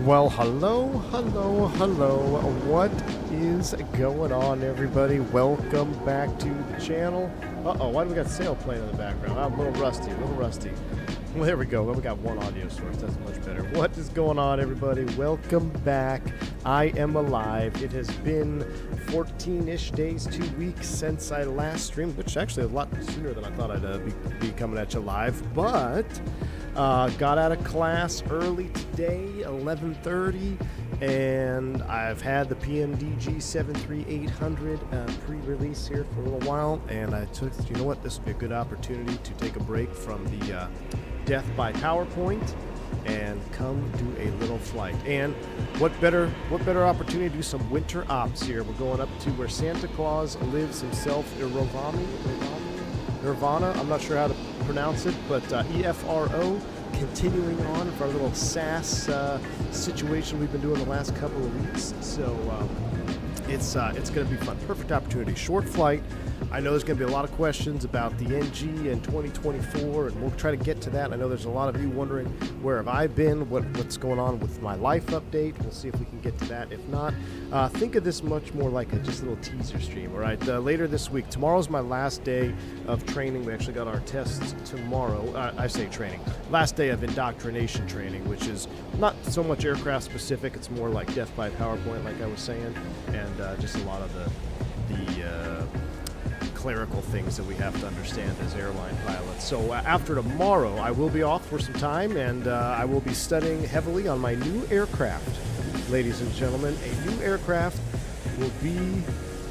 Well, hello. What is going on, everybody? Welcome back to the channel. Uh-oh, why do we got sail playing in the background? I'm a little rusty. Well, there we go. Well, we got one audio source. That's much better. What is going on, everybody? Welcome back. I am alive. It has been 14-ish days, 2 weeks since I last streamed, which actually a lot sooner than I thought I'd be coming at you live, but got out of class early today, 11:30, and I've had the PMDG 73800 pre-release here for a little while, and I took, you know what, this would be a good opportunity to take a break from the death by PowerPoint and come do a little flight. And what better opportunity to do some winter ops here. We're going up to where Santa Claus lives himself, Nirvana, I'm not sure how to pronounce it, but EFRO, continuing on for our little SAS situation we've been doing the last couple of weeks. So it's going to be fun. Perfect opportunity. Short flight. I know there's going to be a lot of questions about the NG in 2024, and we'll try to get to that. I know there's a lot of you wondering where have I been, what's going on with my life update. We'll see if we can get to that. If not, think of this much more like just a little teaser stream, all right? Later this week, tomorrow's my last day of training. We actually got our tests tomorrow. I say training. Last day of indoctrination training, which is not so much aircraft specific. It's more like death by PowerPoint, like I was saying, and just a lot of the clerical things that we have to understand as airline pilots. So after tomorrow, I will be off for some time, and I will be studying heavily on my new aircraft. Ladies and gentlemen, a new aircraft will be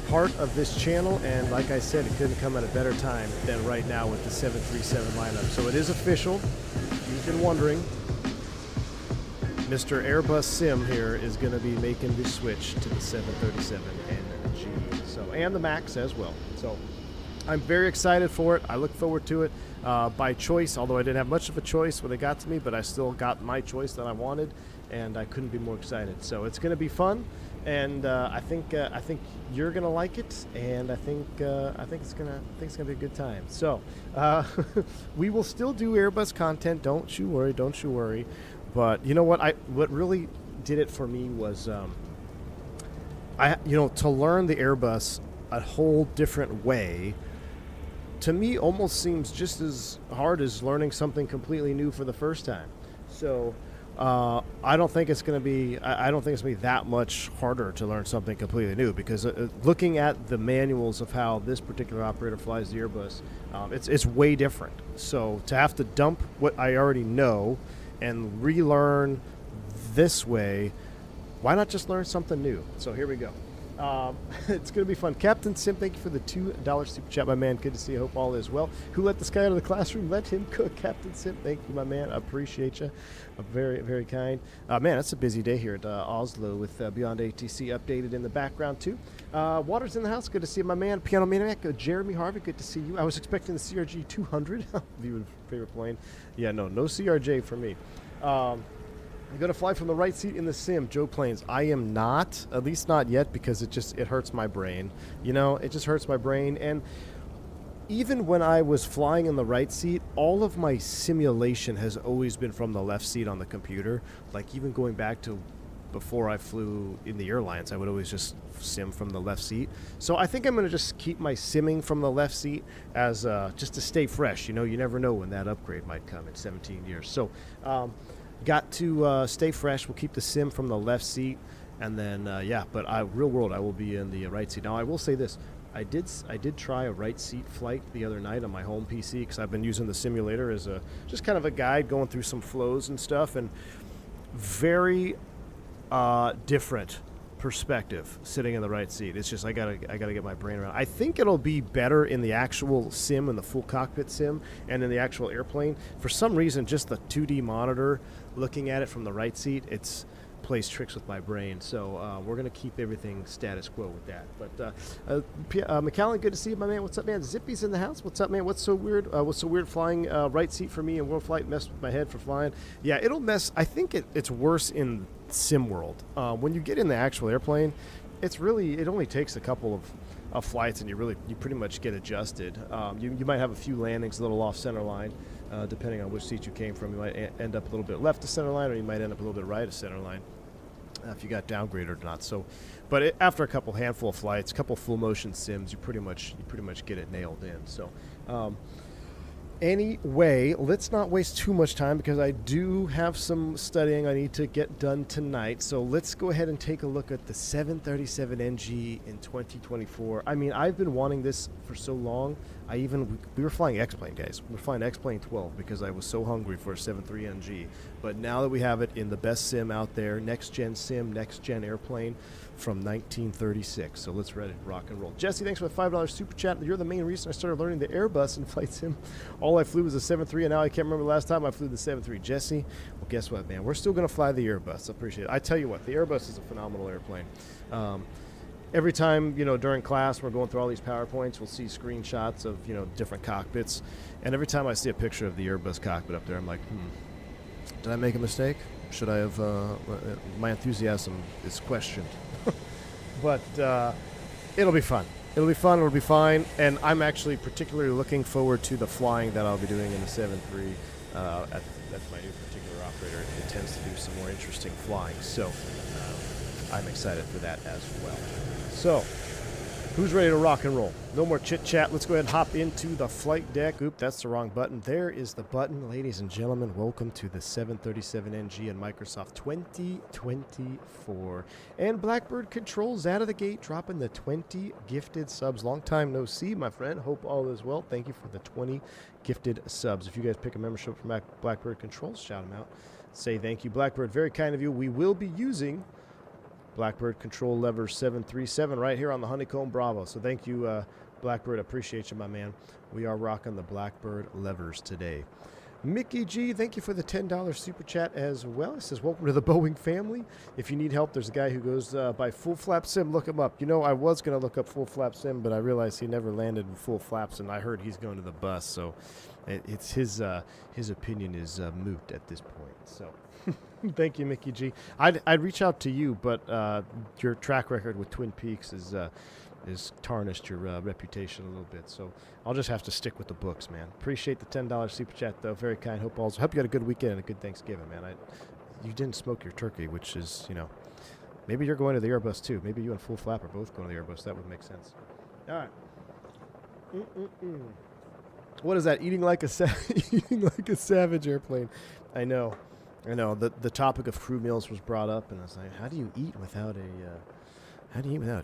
part of this channel, and like I said, it couldn't come at a better time than right now with the 737 lineup. So it is official. You've been wondering. Mr. Airbus Sim here is going to be making the switch to the 737 NG, and the MAX as well. So I'm very excited for it. I look forward to it by choice, although I didn't have much of a choice when they got to me, but I still got my choice that I wanted, and I couldn't be more excited. So it's going to be fun, and I think you're going to like it, and I think it's going to be a good time. So we will still do Airbus content. Don't you worry. But you know what? What really did it for me was to learn the Airbus a whole different way, to me almost seems just as hard as learning something completely new for the first time. So I don't think it's going to be that much harder to learn something completely new, because looking at the manuals of how this particular operator flies the Airbus, it's way different. So to have to dump what I already know and relearn this way, why not just learn something new? So here we go. It's going to be fun. Captain Sim, thank you for the $2 super chat, my man. Good to see you. Hope all is well. Who let this guy out of the classroom? Let him cook. Captain Sim, thank you, my man. I appreciate you. Very, very kind. Man, it's a busy day here at Oslo with Beyond ATC updated in the background, too. Waters in the house. Good to see you, my man. Piano Maniac, Jeremy Harvey, good to see you. I was expecting the CRJ 200. Favorite plane. Yeah, no CRJ for me. I'm going to fly from the right seat in the sim, Joe Plains. I am not, at least not yet, because it hurts my brain. It just hurts my brain. And even when I was flying in the right seat, all of my simulation has always been from the left seat on the computer. Like even going back to before I flew in the airlines, I would always just sim from the left seat. So I think I'm going to just keep my simming from the left seat as just to stay fresh. You never know when that upgrade might come in 17 years. So got to stay fresh. We'll keep the sim from the left seat, and then but real world I will be in the right seat. Now I will say this: I did try a right seat flight the other night on my home PC, because I've been using the simulator as just kind of a guide, going through some flows and stuff, and very different perspective sitting in the right seat. It's just I gotta get my brain around. I think it'll be better in the actual sim, in the full cockpit sim, and in the actual airplane. For some reason, just the 2D monitor, looking at it from the right seat, it's plays tricks with my brain. So we're gonna keep everything status quo with that. But McAllen, good to see you, my man. What's up, man? Zippy's in the house. What's up, man? What's so weird? What's so weird flying right seat for me in World Flight? Messed with my head for flying. Yeah, it'll mess. I think it's worse in sim world. When you get in the actual airplane, it only takes a couple of flights, and you pretty much get adjusted. You might have a few landings a little off center line, depending on which seat you came from. You might end up a little bit left of center line, or you might end up a little bit right of center line. if you got downgraded or not. So, but after a couple handful of flights, a couple full motion sims, you pretty much get it nailed in. So, anyway, let's not waste too much time because I do have some studying I need to get done tonight. So let's go ahead and take a look at the 737NG in 2024. I mean, I've been wanting this for so long. We were flying X-Plane, guys. We were flying X-Plane 12 because I was so hungry for a 73NG. But now that we have it in the best sim out there, next-gen sim, next-gen airplane from 1936. So let's ready rock and roll. Jesse, thanks for the $5 super chat. You're the main reason I started learning the Airbus and flight sim. All I flew was a 73, and now I can't remember the last time I flew the 73. Jesse, well, guess what, man? We're still going to fly the Airbus. I appreciate it. I tell you what, the Airbus is a phenomenal airplane. Every time, during class, we're going through all these PowerPoints, we'll see screenshots of, different cockpits. And every time I see a picture of the Airbus cockpit up there, I'm like, did I make a mistake? Should I have, my enthusiasm is questioned. But it'll be fun. It'll be fun. It'll be fine. And I'm actually particularly looking forward to the flying that I'll be doing in the 7.3 at my new particular operator. It tends to do some more interesting flying. So I'm excited for that as well. So, who's ready to rock and roll? No more chit-chat. Let's go ahead and hop into the flight deck. Oop, that's the wrong button. There is the button. Ladies and gentlemen, welcome to the 737NG and Microsoft 2024. And Blackbird Controls out of the gate, dropping the 20 gifted subs. Long time no see, my friend. Hope all is well. Thank you for the 20 gifted subs. If you guys pick a membership from Blackbird Controls, shout them out. Say thank you, Blackbird. Very kind of you. We will be using Blackbird Control Lever 737 right here on the Honeycomb Bravo. So thank you, Blackbird. Appreciate you, my man. We are rocking the Blackbird levers today. Mickey G, thank you for the $10 super chat as well. It says, welcome to the Boeing family. If you need help, there's a guy who goes by Full Flap Sim. Look him up. I was going to look up Full Flap Sim, but I realized he never landed in full flaps, and I heard he's going to the bus. So it's his opinion is moot at this point. So thank you, Mickey G. I'd reach out to you, but your track record with Twin Peaks is tarnished your reputation a little bit. So I'll just have to stick with the books, man. Appreciate the $10 super chat, though. Very kind. Hope you had a good weekend and a good Thanksgiving, man. You didn't smoke your turkey, which is, maybe you're going to the Airbus, too. Maybe you and Full Flap are both going to the Airbus. That would make sense. All right. What is that? Eating like a savage airplane. I know. The topic of crew meals was brought up, and I was like, how do you eat without a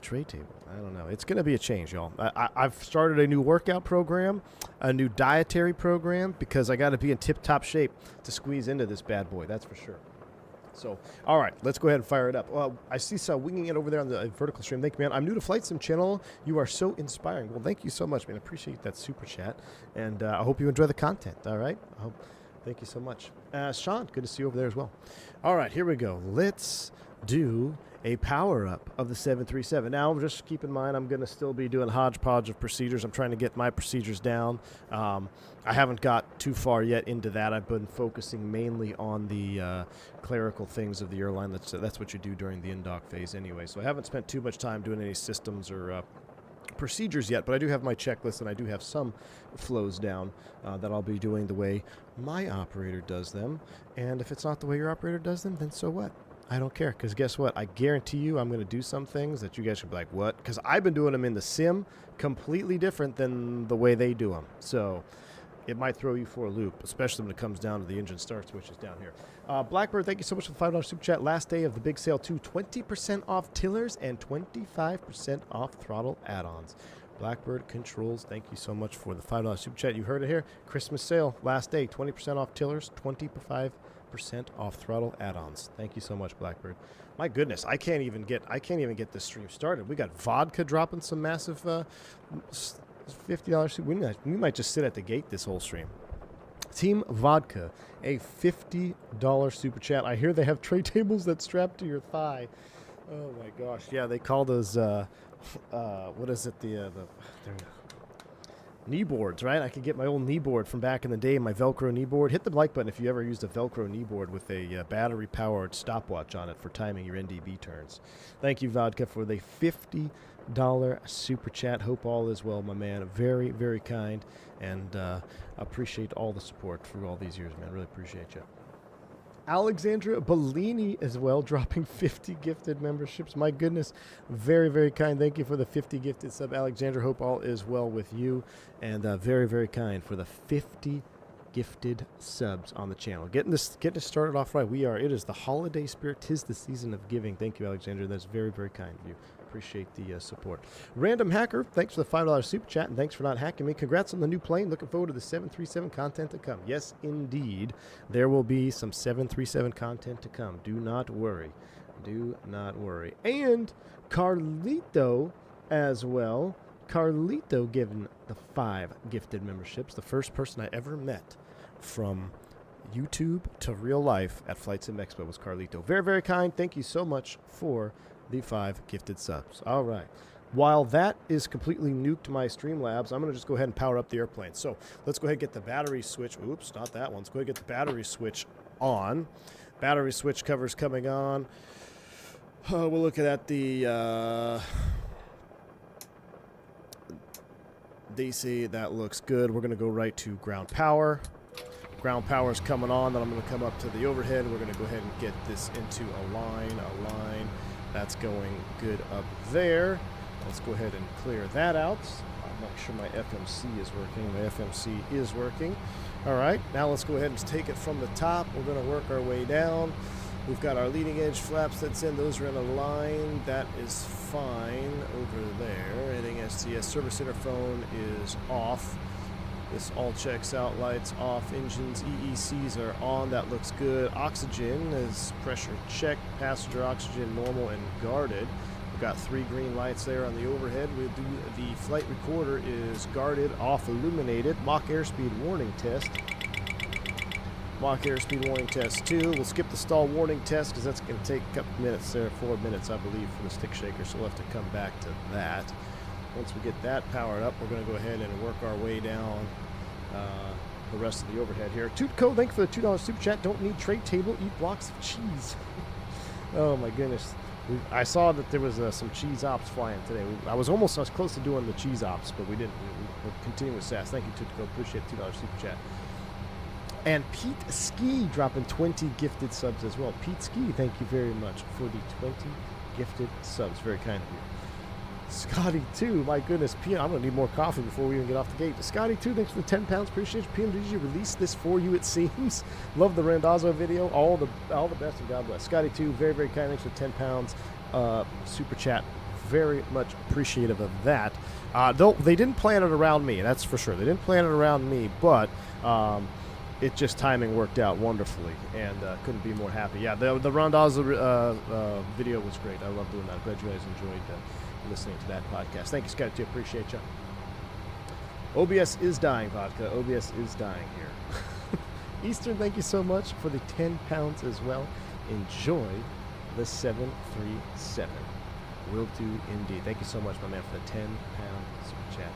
tray table? I don't know. It's going to be a change, y'all. I've started a new workout program, a new dietary program, because I got to be in tip-top shape to squeeze into this bad boy. That's for sure. So, all right, let's go ahead and fire it up. Well, I see some winging it over there on the vertical stream. Thank you, man. I'm new to Flight Sim channel. You are so inspiring. Well, thank you so much, man. I appreciate that super chat, and I hope you enjoy the content, all right? Thank you so much. Sean, good to see you over there as well. All right, here we go. Let's do a power-up of the 737. Now, just keep in mind, I'm going to still be doing hodgepodge of procedures. I'm trying to get my procedures down. I haven't got too far yet into that. I've been focusing mainly on the clerical things of the airline. That's what you do during the in-dock phase anyway. So I haven't spent too much time doing any systems or procedures yet, but I do have my checklist, and I do have some flows down that I'll be doing the way my operator does them. And if it's not the way your operator does them, then so what? I don't care, because guess what? I guarantee you I'm going to do some things that you guys should be like, what? Because I've been doing them in the sim completely different than the way they do them. So it might throw you for a loop, especially when it comes down to the engine start switches down here. Blackbird, thank you so much for the $5 super chat. Last day of the big sale, too. 20% off tillers and 25% off throttle add-ons. Blackbird Controls, thank you so much for the $5 super chat. You heard it here. Christmas sale, last day, 20% off tillers, 25% off throttle add-ons. Thank you so much, Blackbird. My goodness, I can't even get this stream started. We got vodka dropping some massive $50. We might just sit at the gate this whole stream. Team Vodka, a $50 super chat. I hear they have tray tables that strap to your thigh. Oh my gosh, yeah, they call those what is it, the knee boards, right? I could get my old knee board from back in the day, my Velcro knee board. Hit the like button if you ever used a Velcro knee board with a battery-powered stopwatch on it for timing your NDB turns. Thank you, Vodka, for the $50 super chat. Hope all is well, my man. Very, very kind, and appreciate all the support through all these years, man. Really appreciate you. Alexandra Bellini as well, dropping 50 gifted memberships. My goodness, very, very kind. Thank you for the 50 gifted sub, Alexandra. Hope all is well with you. And very, very kind for the 50 gifted subs on the channel. Getting this started off right. It is the holiday spirit. 'Tis the season of giving. Thank you, Alexandra. That's very, very kind of you. Appreciate the support. Random Hacker, thanks for the $5 super chat, and thanks for not hacking me. Congrats on the new plane. Looking forward to the 737 content to come. Yes, indeed. There will be some 737 content to come. Do not worry. Do not worry. And Carlito as well. Carlito given the 5 gifted memberships. The first person I ever met from YouTube to real life at Flight Sim Expo was Carlito. Very, very kind. Thank you so much for the 5 gifted subs. All right. While that is completely nuked my Streamlabs, I'm going to just go ahead and power up the airplane. So let's go ahead and get the battery switch. Oops, not that one. Let's go ahead and get the battery switch on. Battery switch cover's coming on. We're looking at the DC. That looks good. We're going to go right to ground power. Ground power is coming on. Then I'm going to come up to the overhead. We're going to go ahead and get this into a line. That's going good up there. Let's go ahead and clear that out. I'm not sure my FMC is working. My FMC is working. All right, now let's go ahead and take it from the top. We're going to work our way down. We've got our leading edge flaps that's in. Those are in a line. That is fine over there. Anything STS service interphone is off. This all checks out, lights off, engines, EECs are on, that looks good. Oxygen is pressure check, passenger oxygen normal and guarded. We've got 3 green lights there on the overhead. We'll do the flight recorder is guarded, off, illuminated. Mach airspeed warning test. Mach airspeed warning test 2. We'll skip the stall warning test because that's going to take a couple minutes there, 4 minutes I believe for the stick shaker, so we'll have to come back to that. Once we get that powered up, we're going to go ahead and work our way down the rest of the overhead here. Tootco, thank you for the $2 super chat. Don't need tray table, eat blocks of cheese. Oh my goodness. I saw that there was some cheese ops flying today. I was close to doing the cheese ops, but we didn't. We'll continue with SAS. Thank you, Tootco. Appreciate the $2 super chat. And Pete Ski dropping 20 gifted subs as well. Pete Ski, thank you very much for the 20 gifted subs. Very kind of you. Scotty 2, my goodness, I'm gonna need more coffee before we even get off the gate. Scotty 2, thanks for the 10 pounds. Appreciate you. PMDG released this for you, it seems. Love the Randazzo video. All the best and God bless. Scotty 2, very, very kind. Thanks for 10 pounds. Super chat. Very much appreciative of that. Though they didn't plan it around me, that's for sure. They didn't plan it around me, but it just timing worked out wonderfully, and couldn't be more happy. Yeah, the Randazzo video was great. I love doing that. Glad you guys enjoyed listening to that podcast. Thank you, Scott. I appreciate you. OBS is dying, Vodka. OBS is dying here. Eastern, thank you so much for the 10 pounds as well. Enjoy the 737. Will do indeed. Thank you so much, my man, for the 10-pound super chat.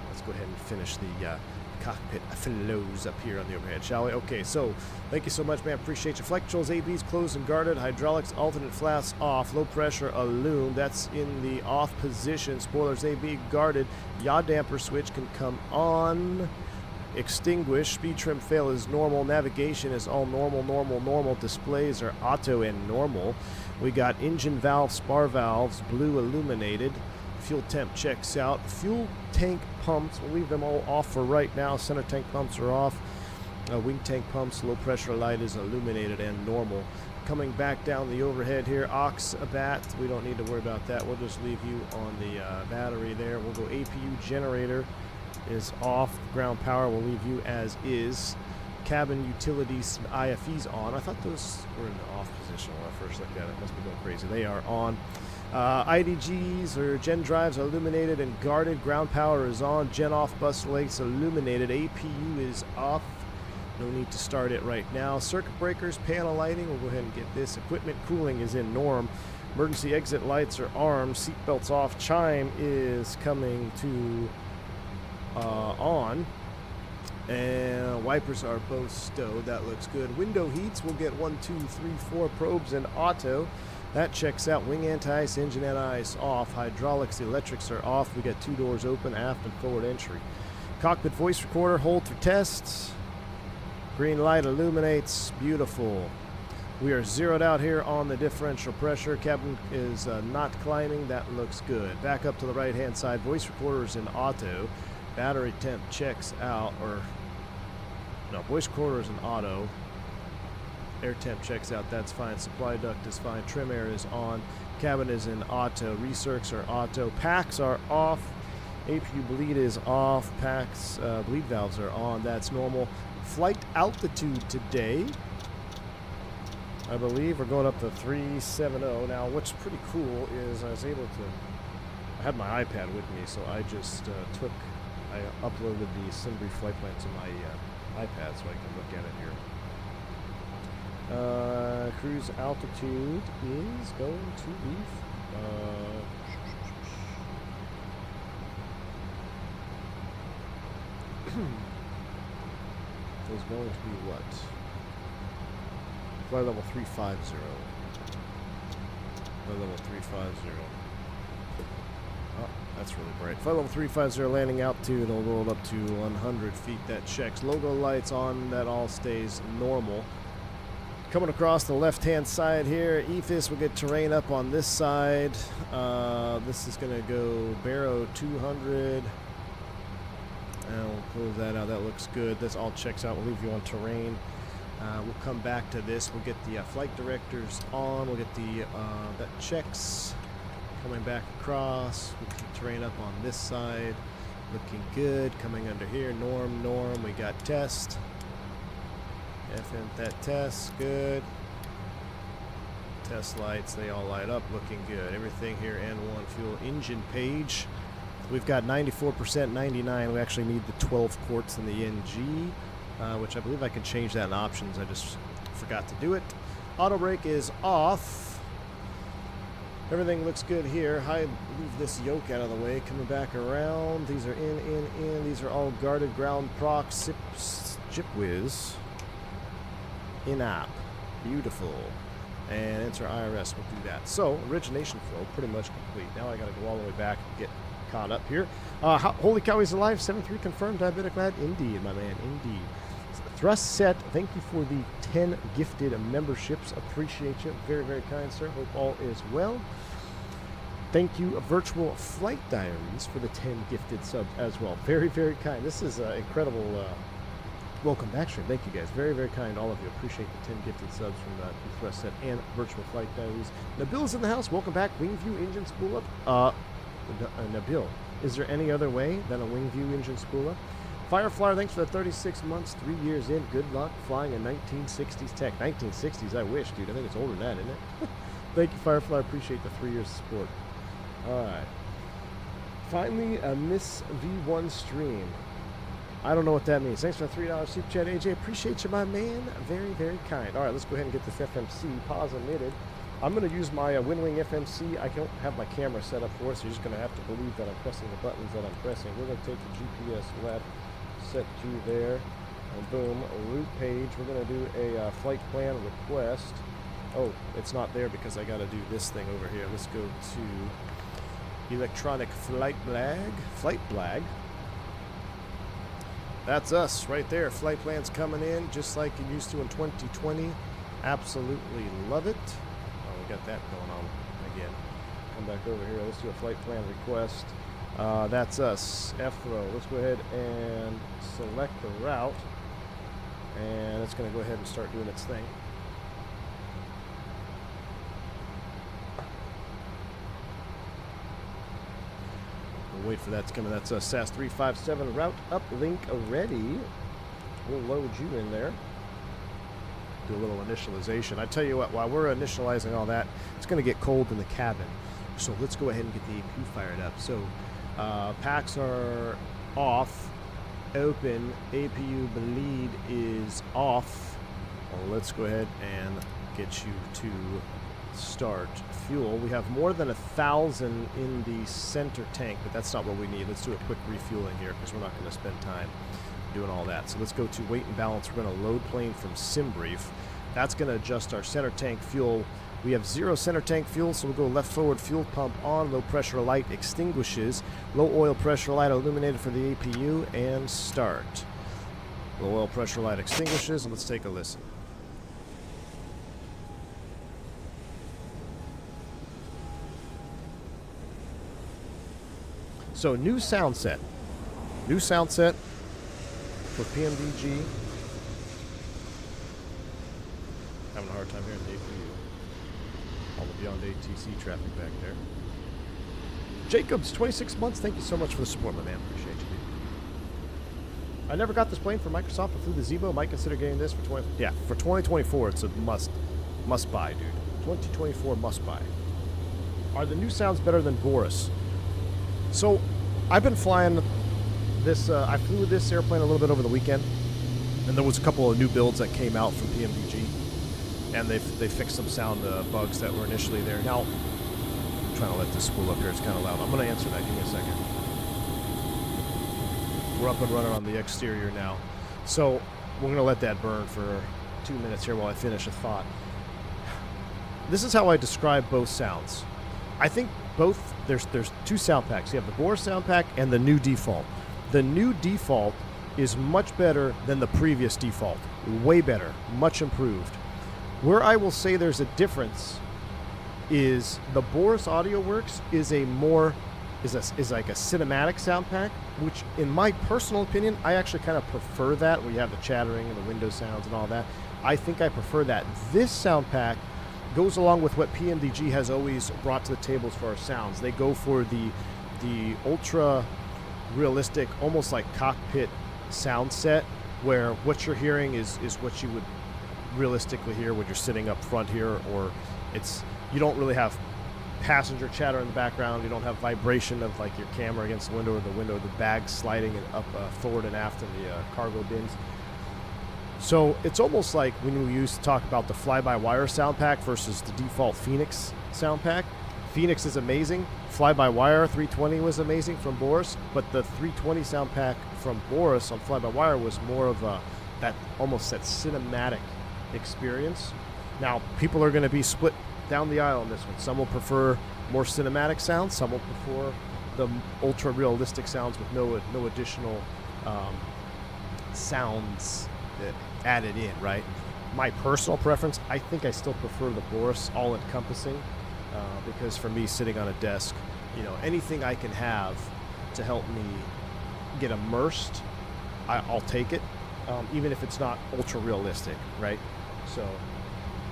Let's go ahead and finish the cockpit flows up here on the overhead, shall we? Okay, so thank you so much, man. Appreciate you. Flight controls, ABs closed and guarded. Hydraulics, alternate flaps off. Low pressure, illume. That's in the off position. Spoilers, AB guarded. Yaw damper switch can come on. Extinguish. Speed trim fail is normal. Navigation is all normal. Displays are auto and normal. We got engine valve, spar valves, blue illuminated. Fuel temp checks out. Fuel tank pumps, we'll leave them all off for right now. Center tank pumps are off. Wing tank pumps, low pressure light is illuminated and normal. Coming back down the overhead here, aux bat, we don't need to worry about that. We'll just leave you on the battery there. We'll go APU generator is off. Ground power, we'll leave you as is. Cabin utilities, IFEs on. I thought those were in the off position when I first looked at it. Must be going crazy. They are on. IDGs or gen drives are illuminated and guarded. Ground power is on. Gen off bus lights illuminated. APU is off. No need to start it right now. Circuit breakers, panel lighting. We'll go ahead and get this. Equipment cooling is in norm. Emergency exit lights are armed. Seatbelts off. Chime is coming to on. And wipers are both stowed. That looks good. Window heats. We'll get 1, 2, 3, 4 probes in auto. That checks out. Wing anti-ice, engine anti-ice off. Hydraulics, electrics are off. We got 2 doors open, aft and forward entry. Cockpit voice recorder, hold for tests. Green light illuminates. Beautiful. We are zeroed out here on the differential pressure. Cabin is not climbing. That looks good. Back up to the right-hand side. Voice recorders in auto. Battery temp checks out, or no, voice recorders in auto. Air temp checks out. That's fine. Supply duct is fine. Trim air is on. Cabin is in auto. Recircs are auto. Packs are off. APU bleed is off. Packs, bleed valves are on. That's normal. Flight altitude today, I believe we're going up to 370. Now, what's pretty cool is I was able to, I had my iPad with me, so I just I uploaded the Simbri flight plan to my iPad so I can look at it here. Cruise altitude is going to be, is going to be what? Flight level 350. Flight level 350. Oh, that's really bright. Flight level 350 landing altitude. It'll roll up to 100 feet. That checks. Logo lights on. That all stays normal. Coming across the left-hand side here, EFIS will get terrain up on this side. This is going to go Barrow 200. And we'll close that out. That looks good. This all checks out. We'll leave you on terrain. We'll come back to this. We'll get the flight directors on. We'll get the that checks coming back across. We'll keep terrain up on this side. Looking good. Coming under here. Norm. We got test. FM that test. Good. Test lights. They all light up. Looking good. Everything here. N1 fuel engine page. We've got 94%, 99. We actually need the 12 quarts in the NG. Which I believe I can change that in options. I just forgot to do it. Auto brake is off. Everything looks good here. Leave this yoke out of the way. Coming back around. These are in. These are all guarded ground procs. Jipwiz. In-app. Beautiful. And enter IRS. We'll do that. So, origination flow pretty much complete. Now I got to go all the way back and get caught up here. Holy cow, he's alive. 7-3 confirmed. Diabetic lad. Indeed, my man. Indeed. Thrust set. Thank you for the 10 gifted memberships. Appreciate you. Very, very kind, sir. Hope all is well. Thank you, Virtual Flight Diaries, for the 10 gifted subs as well. Very, very kind. This is incredible. Welcome back, stream. Thank you, guys. Very, very kind, all of you. Appreciate the 10 gifted subs from the Thrust set and Virtual Flight Diaries. Nabil's in the house. Welcome back. Wingview engine spool up. Nabil, is there any other way than a Wingview engine spool up? Fireflyer, thanks for the 36 months, 3 years in. Good luck flying a 1960s tech. 1960s, I wish, dude. I think it's older than that, isn't it? Thank you, Fireflyer. Appreciate the 3 years of support. All right. Finally, a Miss V1 stream. I don't know what that means. Thanks for the $3 super chat, AJ. Appreciate you, my man. Very, very kind. All right, let's go ahead and get this FMC. Pause emitted. I'm going to use my Winwing FMC. I don't have my camera set up for it, so you're just going to have to believe that I'm pressing the buttons that I'm pressing. We're going to take the GPS lab, set to there, and boom, route page. We're going to do a flight plan request. Oh, it's not there because I got to do this thing over here. Let's go to electronic flight blag. That's us right there. Flight plans coming in just like you used to in 2020. Absolutely love it. We got that going on again. Come back over here. Let's do a flight plan request. That's us. F-row. Let's go ahead and select the route. And it's going to go ahead and start doing its thing. We'll wait for that to come in. That's us. SAS 357 route uplink ready. We'll load you in there. Do a little initialization. I tell you what, while we're initializing all that, it's going to get cold in the cabin. So let's go ahead and get the APU fired up. So packs are off, open, APU bleed is off. Well, let's go ahead and get you to start fuel. We have more than 1,000 in the center tank, but that's not what we need. Let's do a quick refueling here because we're not going to spend time doing all that. So let's go to weight and balance. We're going to load plane from SimBrief. That's going to adjust our center tank fuel. We have 0 center tank fuel, so we'll go left forward fuel pump on, low pressure light extinguishes, low oil pressure light illuminated for the APU, and start. Low oil pressure light extinguishes, and let's take a listen. So new sound set. New sound set for PMDG. Having a hard time hearing the APU. All the beyond ATC traffic back there. Jacobs, 26 months. Thank you so much for the support, my man. Appreciate you. I never got this plane from Microsoft, but through the Zebo. Might consider getting this for 2024. It's a must buy, dude. 2024 must buy. Are the new sounds better than Boris? So, I've been flying this. I flew this airplane a little bit over the weekend, and there was a couple of new builds that came out from PMDG, and they fixed some sound bugs that were initially there. Now, I'm trying to let this spool up here. It's kind of loud. I'm going to answer that. Give me a second. We're up and running on the exterior now, so we're going to let that burn for 2 minutes here while I finish a thought. This is how I describe both sounds. I think both, there's two sound packs. You have the Boris sound pack and the new default. The new default is much better than the previous default. Way better, much improved. Where I will say there's a difference is the Boris Audio Works is like a cinematic sound pack, which in my personal opinion, I actually kind of prefer that, where you have the chattering and the window sounds and all that. I think I prefer that. This sound pack goes along with what PMDG has always brought to the table as far as sounds. They go for the ultra realistic, almost like cockpit sound set, where what you're hearing is what you would realistically hear when you're sitting up front here, or you don't really have passenger chatter in the background. You don't have vibration of like your camera against the window, or the bag sliding up forward and aft in the cargo bins. So it's almost like when we used to talk about the fly-by-wire sound pack versus the default Fenix sound pack. Fenix is amazing. Fly-by-wire 320 was amazing from Boris, but the 320 sound pack from Boris on fly-by-wire was more of that cinematic experience. Now, people are going to be split down the aisle on this one. Some will prefer more cinematic sounds. Some will prefer the ultra-realistic sounds with no additional sounds added in, right? My personal preference, I think I still prefer the Boris all-encompassing, because for me, sitting on a desk, anything I can have to help me get immersed, I'll take it, even if it's not ultra-realistic, right? So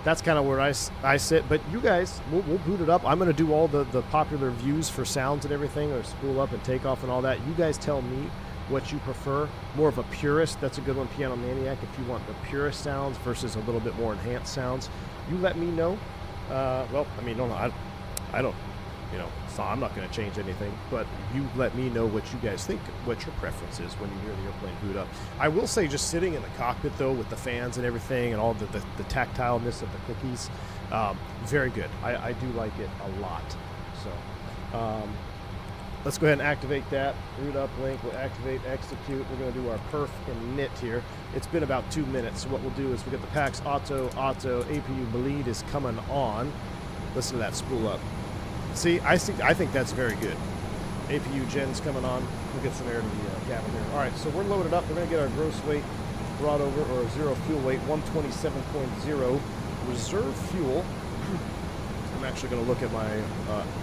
that's kind of where I sit. But you guys, we'll boot it up. I'm going to do all the popular views for sounds and everything, or spool up and take off and all that. You guys tell me what you prefer. More of a purist, that's a good one, Piano Maniac, if you want the purist sounds versus a little bit more enhanced sounds. You let me know. I don't, so I'm not going to change anything, but you let me know what you guys think, what your preference is when you hear the airplane boot up. I will say, just sitting in the cockpit, though, with the fans and everything and all the tactileness of the cookies, very good. I do like it a lot. So, let's go ahead and activate that. Boot up link. We'll activate, execute. We're going to do our perf and knit here. It's been about 2 minutes. So what we'll do is we get the PAX auto, APU bleed is coming on. Listen to that spool up. See, I think that's very good. APU gen's coming on. We'll get some air to the cabin here. All right, so we're loaded up. We're going to get our gross weight brought over, or zero fuel weight, 127.0. Reserve fuel. I'm actually going to look at my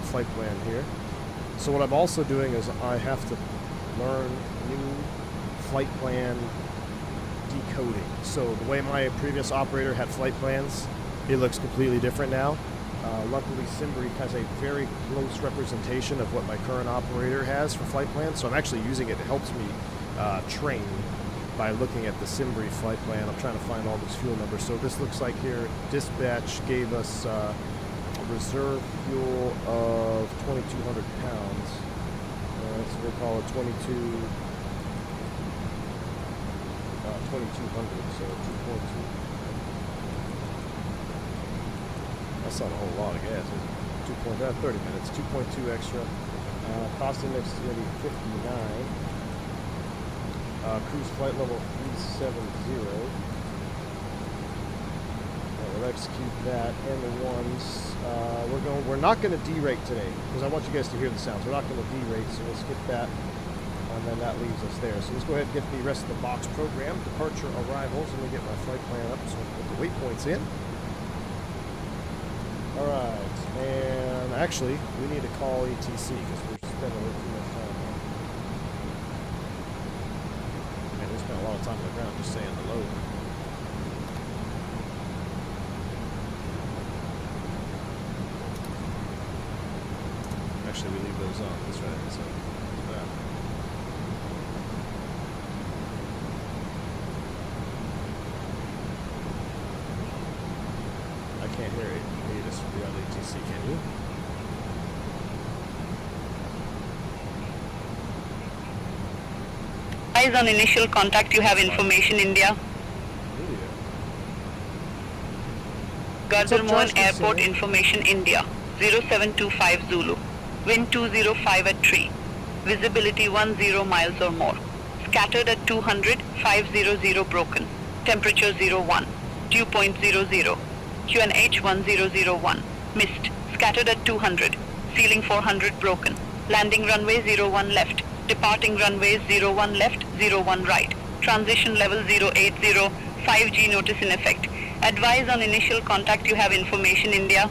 flight plan here. So what I'm also doing is I have to learn new flight plan decoding. So the way my previous operator had flight plans, it looks completely different now. Luckily, Simbrief has a very close representation of what my current operator has for flight plans, so I'm actually using it. It helps me train by looking at the Simbrief flight plan. I'm trying to find all these fuel numbers. So this looks like here, dispatch gave us a reserve fuel of 2,200 pounds. So we'll call it 2200, so 2.2. That's not a whole lot of gas, is it? 30 minutes, 2.2 extra. Cost index is going to be 59. Cruise flight level 370. We'll execute that. And the ones, we're not going to derate today, because I want you guys to hear the sounds. We're not going to derate, so we'll skip that. And then that leaves us there. So let's go ahead and get the rest of the box program. Departure arrivals. Let me get my flight plan up so I can put the waypoints in. Alright, and actually, we need to call ATC because we're spending a little too much time on it. all time on the ground, just saying hello. Actually, we leave those on. That's right. So, that. I can't hear it. This beyond ATC, can you? Eyes on initial contact, you have information, India. Gardermoen Airport information, India. 0725 Zulu. Wind 205 at 3. Visibility 10 miles or more. Scattered at 200, 500 broken. Temperature 01. Dew point 00. QNH 1001. Missed. Scattered at 200. Ceiling 400 broken. Landing runway 01 left. Departing runways 01 left, 01 right. Transition level 080. 5G notice in effect. Advise on initial contact, you have information, India.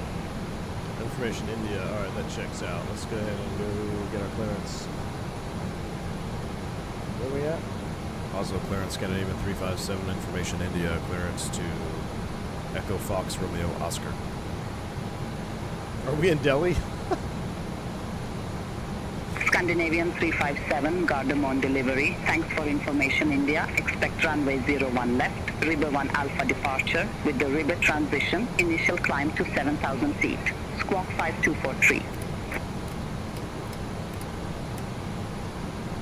Information, India. Alright, that checks out. Let's go ahead and go get our clearance. Where are we at? Also clearance, Scandinavian 357, information, India. Clearance to Echo Fox Romeo Oscar. Are we in Delhi? Scandinavian 357, Gardermoen delivery. Thanks for information, India. Expect runway 01 left, River 1 Alpha departure with the River transition. Initial climb to 7,000 feet. Squawk 5243.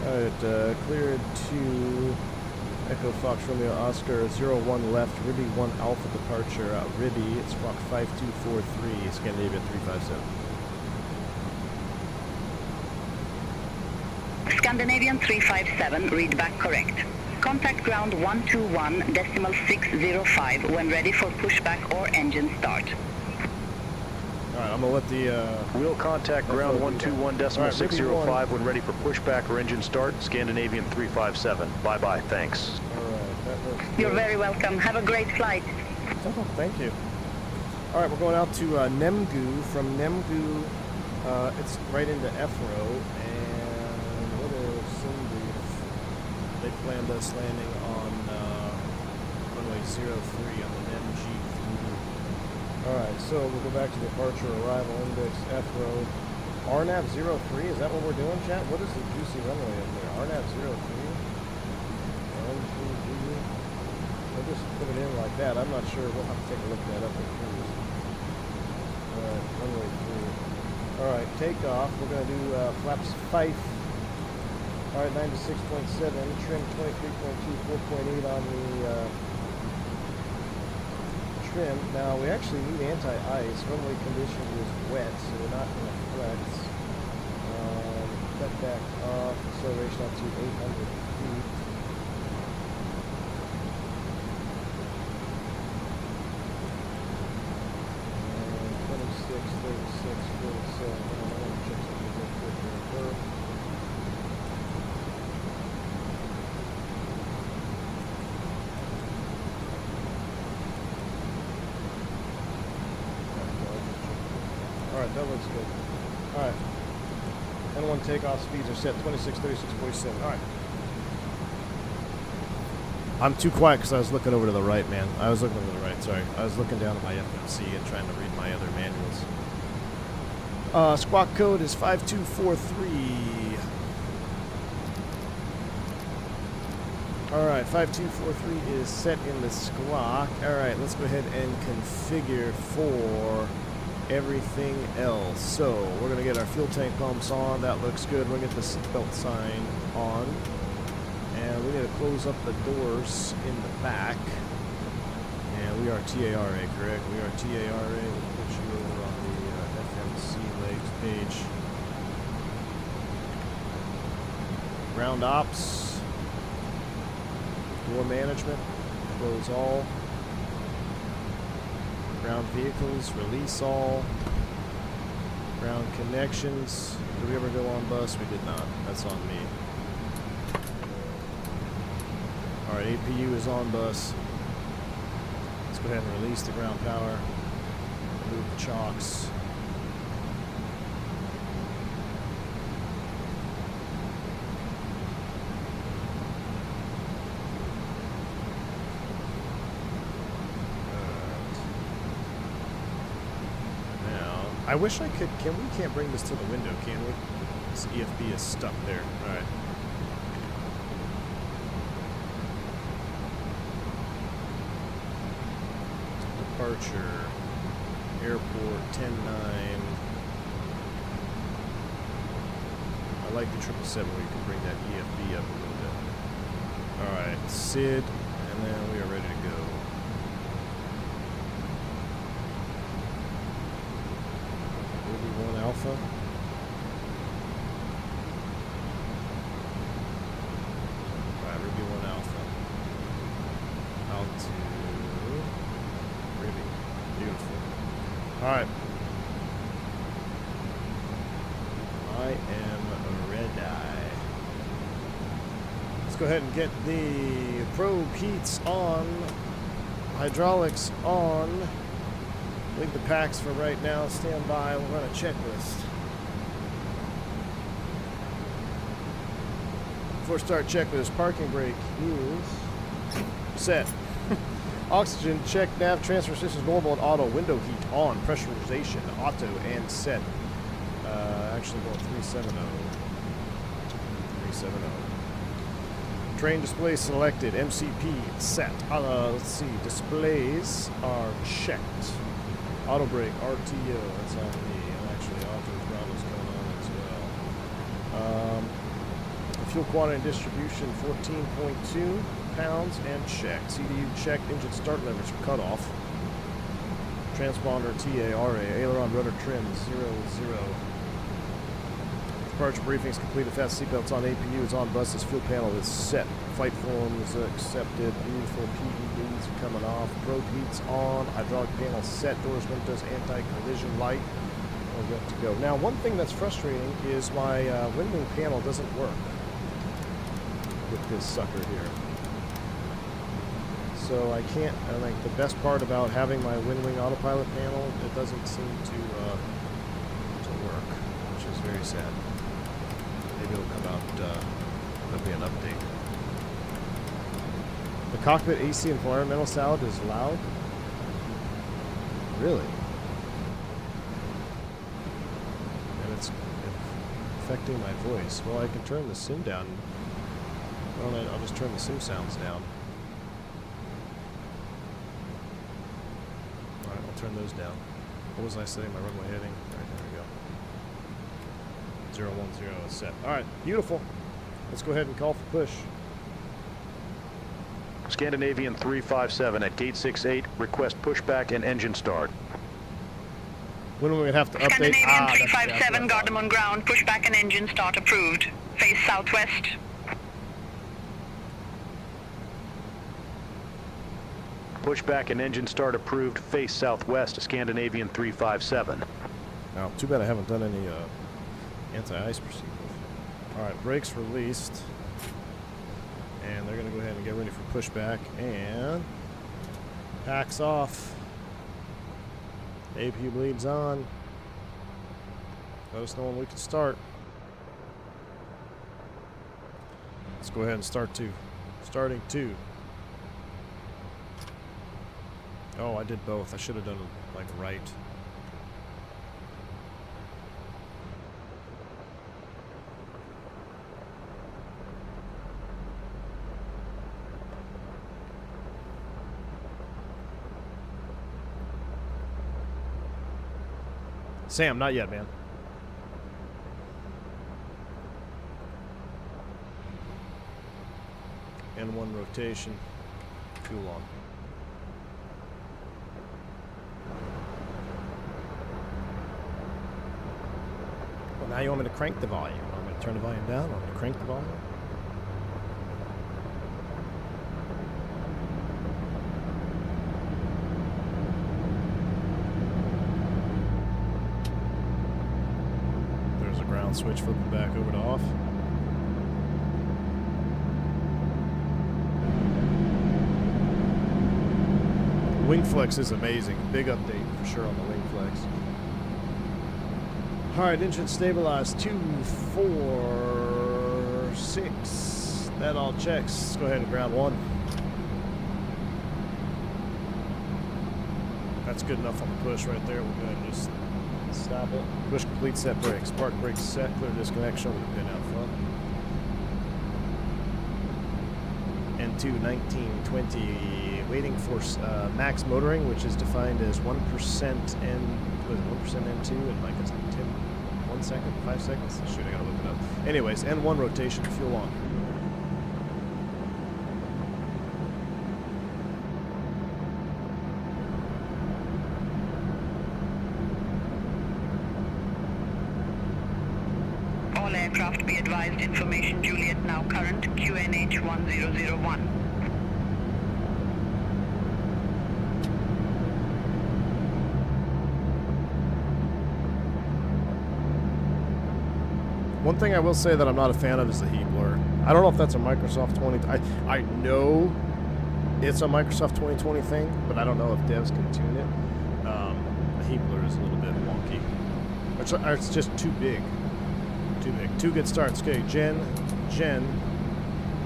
Alright, cleared to Echo Fox Romeo Oscar 01 left, Ribby 1 Alpha departure. Ribby, it's Squawk 5243, Scandinavian 357. Scandinavian 357, read back correct. Contact ground 121.605 when ready for pushback or engine start. Alright, I'm gonna let the We'll contact ground 121.605 when ready for pushback or engine start. Scandinavian 357. Bye-bye, thanks. Alright, that looks good. You're very welcome. Have a great flight. Oh, thank you. Alright, we're going out to Nemgu. From Nemgu, it's right into Efro, and what is Sindhu? They planned us landing on runway 03 on the NG. Alright, so we'll go back to departure, arrival index, Efro. RNAV 03, is that what we're doing, chat? What is the juicy runway up there? RNAV 03? I'll just put it in like that. I'm not sure. We'll have to take a look at that up in cruise. Alright, runway 3. Alright, takeoff. We're going to do flaps 5. Alright, 96.7, trim 23.2, 4.8 on the trim. Now, we actually need anti-ice. Runway condition is wet, so we're not going to flex. Cut back off, acceleration up to 800 feet. And 26, 36, 47. I want to check something real quick here. Alright, that looks good. Alright. N1 takeoff speeds are set 26, 36, 47. Alright. I'm too quiet because I was looking over to the right, man. I was looking over to the right, sorry. I was looking down at my FMC and trying to read my other manuals. Squawk code is 5243. Alright, 5243 is set in the squawk. Alright, let's go ahead and configure for everything else. So we're going to get our fuel tank pumps on. That looks good. We're going to get the seatbelt sign on. And we need to close up the doors in the back. And we are TARA, correct? We are TARA. We'll put you over on the FMC legs page. Ground ops. Door management. Close all. Ground vehicles, release all. Ground connections. Did we ever go on bus? We did not. That's on me. Alright, APU is on bus. Let's go ahead and release the ground power. Move the chocks. I wish I could. We can't bring this to the window, can we? This EFB is stuck there. All right. Departure. Airport 10-9. I like the 777 where you can bring that EFB up a little bit. Alright, SID, and then we are ready to go. Ruby 1 Alpha. Alright, Ruby 1 Alpha. Altitude. Ruby. Beautiful. Alright. I am red-eye. Let's go ahead and get the probe heats on. Hydraulics on. Leave the packs for right now. Stand by. We'll run a checklist. Before start checklist, parking brake is set. Oxygen check, nav transfer systems normal and auto, window heat on, pressurization auto and set. Actually going 370. 370. Train display selected, MCP set. Let's see, displays are checked. Auto brake, RTO, that's on me. And actually auto throttle's going on as well. Fuel quantity and distribution 14.2 pounds and check. CDU checked, engine start levers cut off. Transponder TARA, aileron rudder trim 00. Departure briefings completed, fast seatbelts on, APU is on, buses, fuel panel is set. Flight form is accepted, beautiful, PEDs are coming off, probe heats on, hydraulic panel set, doors, windows, anti-collision light. We're good to go. Now, one thing that's frustrating is my windwing panel doesn't work with this sucker here. So I can't, I think the best part about having my windwing autopilot panel, it doesn't seem to work, which is very sad. Maybe it'll come out, there'll be an update. The cockpit AC environmental sound is loud? Really? And it's affecting my voice. Well, I can turn the sim down. Well, I'll just turn the sim sounds down. Alright, I'll turn those down. What was I saying? My runway heading? Alright, there we go. 010 is set. Alright, beautiful. Let's go ahead and call for push. Scandinavian 357 at gate 68. Request pushback and engine start. When are we going to have to update? Scandinavian 357, got them on ground. Pushback and engine start approved. Face southwest. Pushback and engine start approved. Face southwest. Scandinavian 357. Now, too bad I haven't done any anti-ice procedures. Alright, brakes released. And they're going to go ahead and get ready for pushback. And packs off. APU bleeds on. Let us know when we can start. Let's go ahead and start 2. Starting 2. Oh, I did both. I should have done it like right. Sam, not yet, man. N1 rotation. Fuel on. Well, now you want me to crank the volume. I'm going to turn the volume down. I'm going to crank the volume. Switch flipping back over to off. Wing flex is amazing. Big update for sure on the wing flex. Alright, engine stabilized. 2, 4, 6. That all checks. Let's go ahead and ground 1. That's good enough on the push right there. We'll go ahead and just stop it. Push complete set brakes. Park brakes set. Clear disconnection on the pin out front. N2 1920. Waiting for max motoring, which is defined as 1% N. What is it? 1% N2 and like it's 1 second, 5 seconds. Shoot, I gotta look it up. Anyways, N1 rotation. Fuel on. All aircraft be advised, information Juliet now current, QNH 1001. One thing I will say that I'm not a fan of is the heat blur. I don't know if that's a Microsoft 20... I know it's a Microsoft 2020 thing, but I don't know if devs can tune it. The heat blur is a little bit wonky. It's just too big. Too big. 2 good starts. Okay, Gen,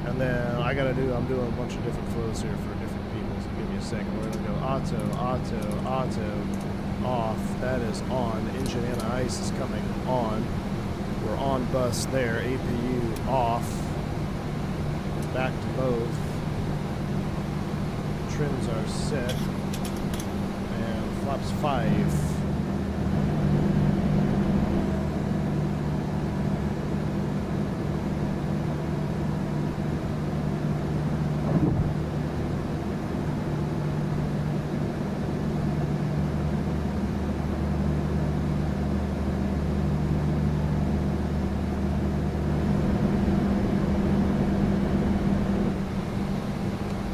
and then I'm doing a bunch of different flows here for different people, so give me a second. We're gonna go auto, off. That is on. Engine anti-ice is coming on. We're on bus there. APU off. Back to both. Trims are set. And flaps 5.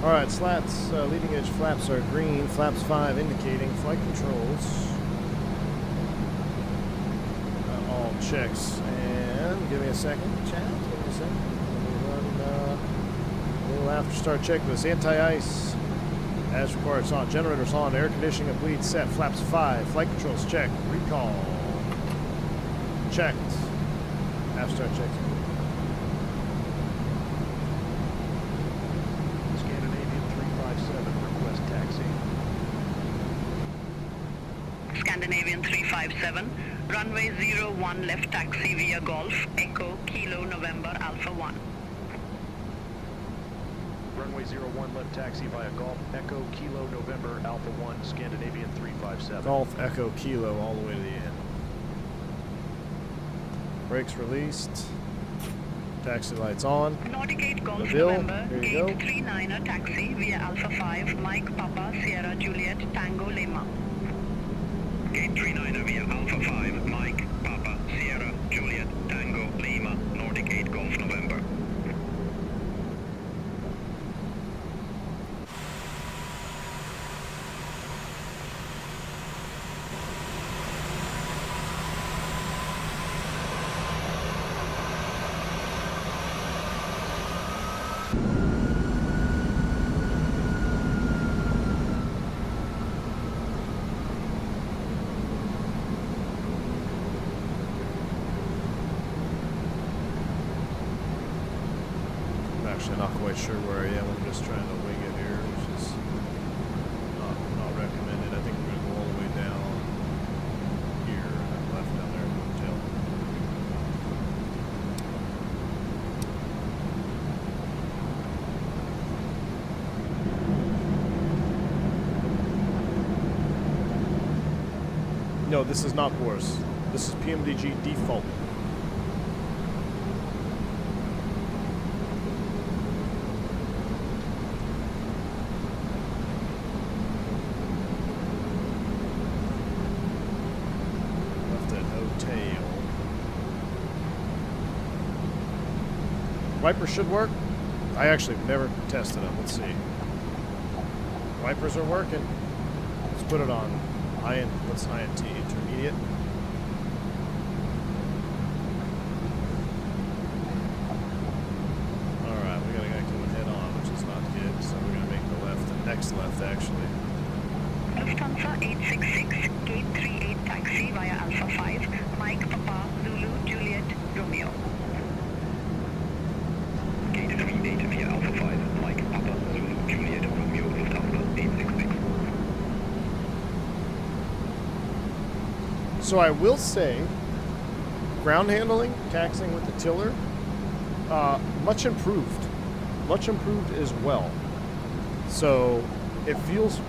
Alright, slats, leading edge flaps are green, flaps 5 indicating flight controls. All checks, and give me a second, chat, give me a second. Let me run a little after start check with this anti-ice. As required, it's on. Generators on, air conditioning and bleed set, flaps 5, flight controls checked, recall. Checked. After start checked. Scandinavian 357, runway 01 left taxi via Golf, Echo, Kilo, November, Alpha 1. Runway 01 left taxi via Golf, Echo, Kilo, November, Alpha 1, Scandinavian 357. Golf, Echo, Kilo, all the way to the end. Brakes released. Taxi lights on. Nordic Golf, Bill, November, here you gate go. 39er taxi via Alpha 5, Mike, Papa, Sierra, Juliet, Tango, Lima. Gate 39er via Alpha 5, Mike, Papa, Sierra, Juliet, Tango, Lima, Nordic 8 Golf, November. Actually, not quite sure where I am. I'm just trying to wing it here, which is not recommended. I think we're going to go all the way down here and then left down there at the hotel. No, this is not worse. This is PMDG default. Wipers should work. I actually have never tested them. Let's see. Wipers are working. Let's put it on what's INT? Intermediate. Alright, we got a guy coming head on, which is not good. So we're going to make the left, the next left actually. Lufthansa 866, gate 38 taxi via Alpha 5, Mike, Papa, Zulu, Juliet, Romeo. Gate 38 via Alpha 5, Mike, Papa, Zulu, Juliet, Romeo, Lufthansa 866. So I will say, ground handling, taxiing with the tiller, much improved. Much improved as well. So it feels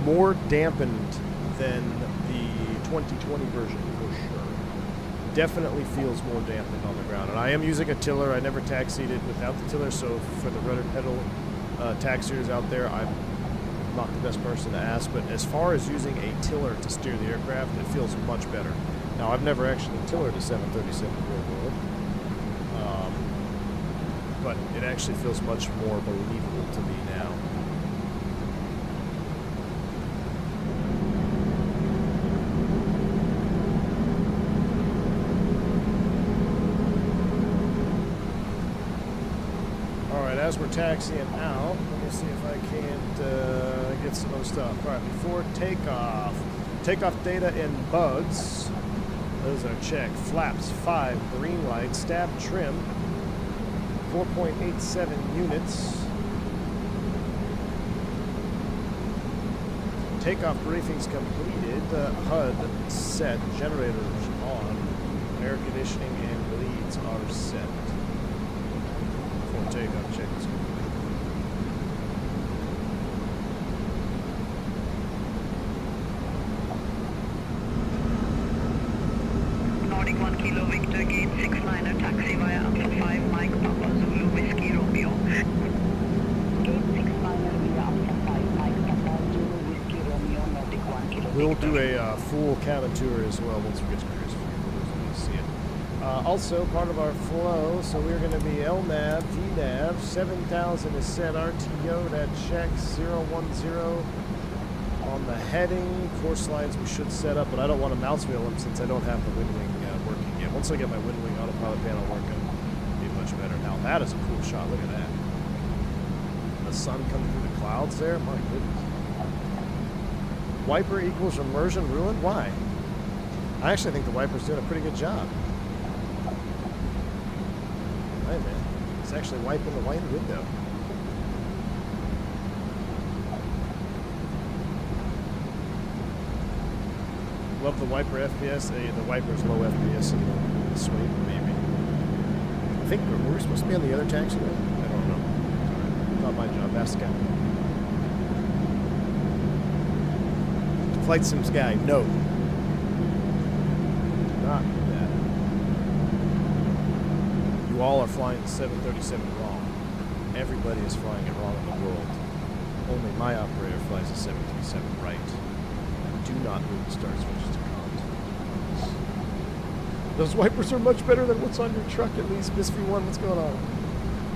more dampened than the 2020 version for sure. Definitely feels more dampened on the ground. And I am using a tiller. I never taxied it without the tiller, so for the rudder pedal taxiers out there, I'm not the best person to ask, but as far as using a tiller to steer the aircraft, it feels much better. Now, I've never actually tillered a 737 real world, but it actually feels much more believable to me now. Alright, as we're taxiing out, let me see if I can't get some other stuff. Alright, before takeoff. Takeoff data and bugs. Those are checked. Flaps 5, green light, stab trim 4.87 units. Takeoff briefings completed. HUD set. Generators on. Air conditioning and leads are set. Before takeoff check is complete. Nordic 1 Kilo Victor Gate 6-liner taxi via Alpha 5 Mike Papa Zulu Whiskey Romeo. Gate 6-liner via Alpha 5 Mike Papa Zulu Whiskey Romeo Nordic 1 Kilo We'll Victor. do a full cabin tour as well once we get to cruise for those who want to see it. Also, part of our flow, so we're going to be LNAV, VNAV, 7000 is set, RTO, that checks, 010 on the heading. Course lines we should set up, but I don't want to mouse wheel them since I don't have the wind wing working yet. Once I get my wind wing autopilot panel working, it'll be much better. Now, that is a cool shot. Look at that. The sun coming through the clouds there. My goodness. Wiper equals immersion ruined? Why? I actually think the wiper's doing a pretty good job. Hey man, it's actually wiping the white window. Love the wiper FPS. The wiper's low FPS in the sweep, maybe. I think we're supposed to be on the other taxiway. I don't know. Not my job. Ask the guy. Flight Sims guy, no. Not that. You all are flying the 737 wrong. Everybody is flying it wrong in the world. Only my operator flies the 737 right. Do not move the start switches to comms. Those wipers are much better than what's on your truck, at least. Miss V1, what's going on?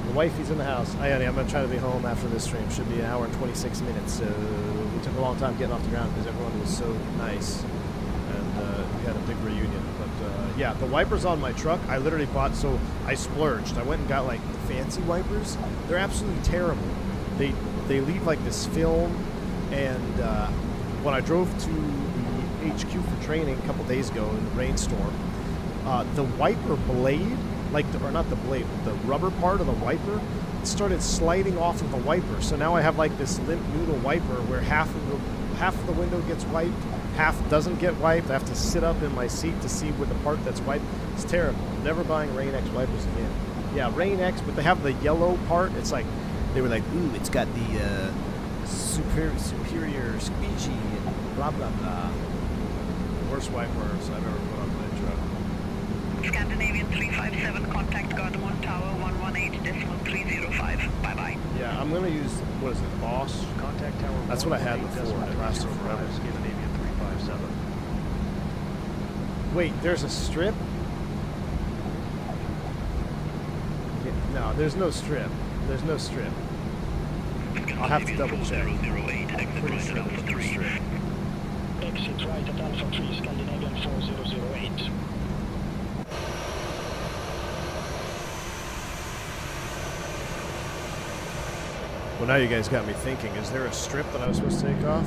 The wifey's in the house. Hi, honey, I'm going to try to be home after this stream. Should be an hour and 26 minutes. So we took a long time getting off the ground because everyone was so nice. And we had a big reunion. But yeah, the wipers on my truck, I literally bought, so I splurged. I went and got like the fancy wipers. They're absolutely terrible. They leave like this film, and when I drove to the HQ for training a couple days ago in the rainstorm, the wiper blade, or not the blade, but the rubber part of the wiper, started sliding off of the wiper. So now I have like this limp noodle wiper where half of the window gets wiped, half doesn't get wiped. I have to sit up in my seat to see where the part that's wiped. It's terrible. I'm never buying Rain X wipers again. Yeah, Rain X, but they have the yellow part. It's like, they were like, ooh, it's got the superior squeegee and blah, blah, blah. Worst wipers I've ever put on my truck. Scandinavian 357, contact Gardermoen Tower 118.305. Bye-bye. Yeah, I'm going to use, what is it, Boss? Contact tower. That's what I had before. It lasted forever. Scandinavian 357. Wait, there's a strip? Yeah, no, there's no strip. There's no strip. I'll have to double check. Pretty sure there's no strip. Exit right at Alpha 3, Scandinavian 4008. Well, now you guys got me thinking. Is there a strip that I was supposed to take off?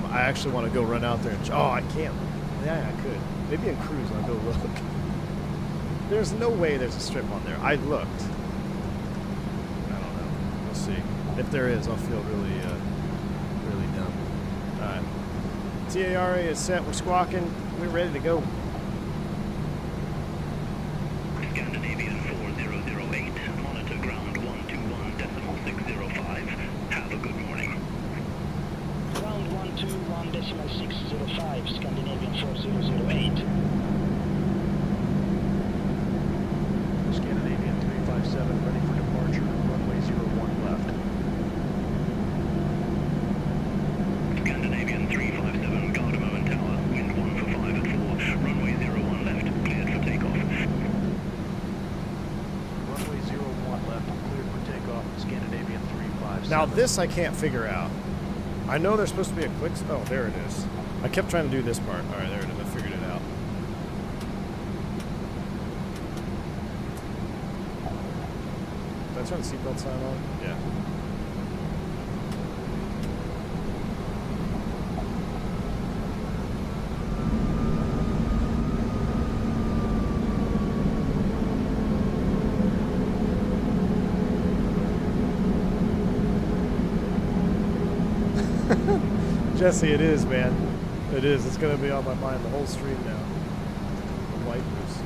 I actually want to go run out there and... Oh, I can't. Yeah, I could. Maybe in cruise I'll go look. There's no way there's a strip on there. I looked. I don't know. We'll see. If there is, I'll feel really, really dumb. All right. TARA is set. We're squawking. We're ready to go. Scandinavian 4008, monitor ground 121.605. Have a good morning. Ground 121.605, Scandinavian 4008. Scandinavian 357 ready for departure. Runway 01 left. Scandinavian 357, Gardermo and Tower, wind 1 for 5 at 4, runway 01 left, cleared for takeoff. Runway 01 left, cleared for takeoff. Scandinavian 357. Now this I can't figure out. I know there's supposed to be a click. Oh, there it is. I kept trying to do this part. All right, there it is. I figured it out. Did I turn the seatbelt sign on? Yeah. Jesse, it is, man. It is. It's going to be on my mind the whole stream now. The wipers.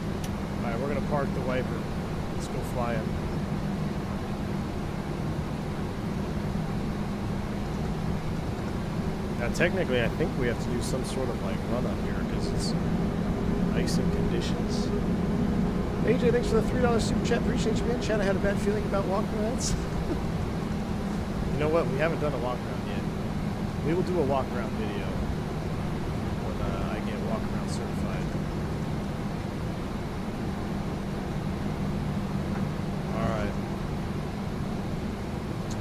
All right, we're going to park the wiper. Let's go flying. Now, technically, I think we have to do some sort of like run up here because it's icing conditions. AJ, thanks for the $3 super chat. Appreciate you, man. Chat, I had a bad feeling about walkarounds. You know what? We haven't done a walkaround yet. We will do a walk-around video when I get walk-around certified. Alright.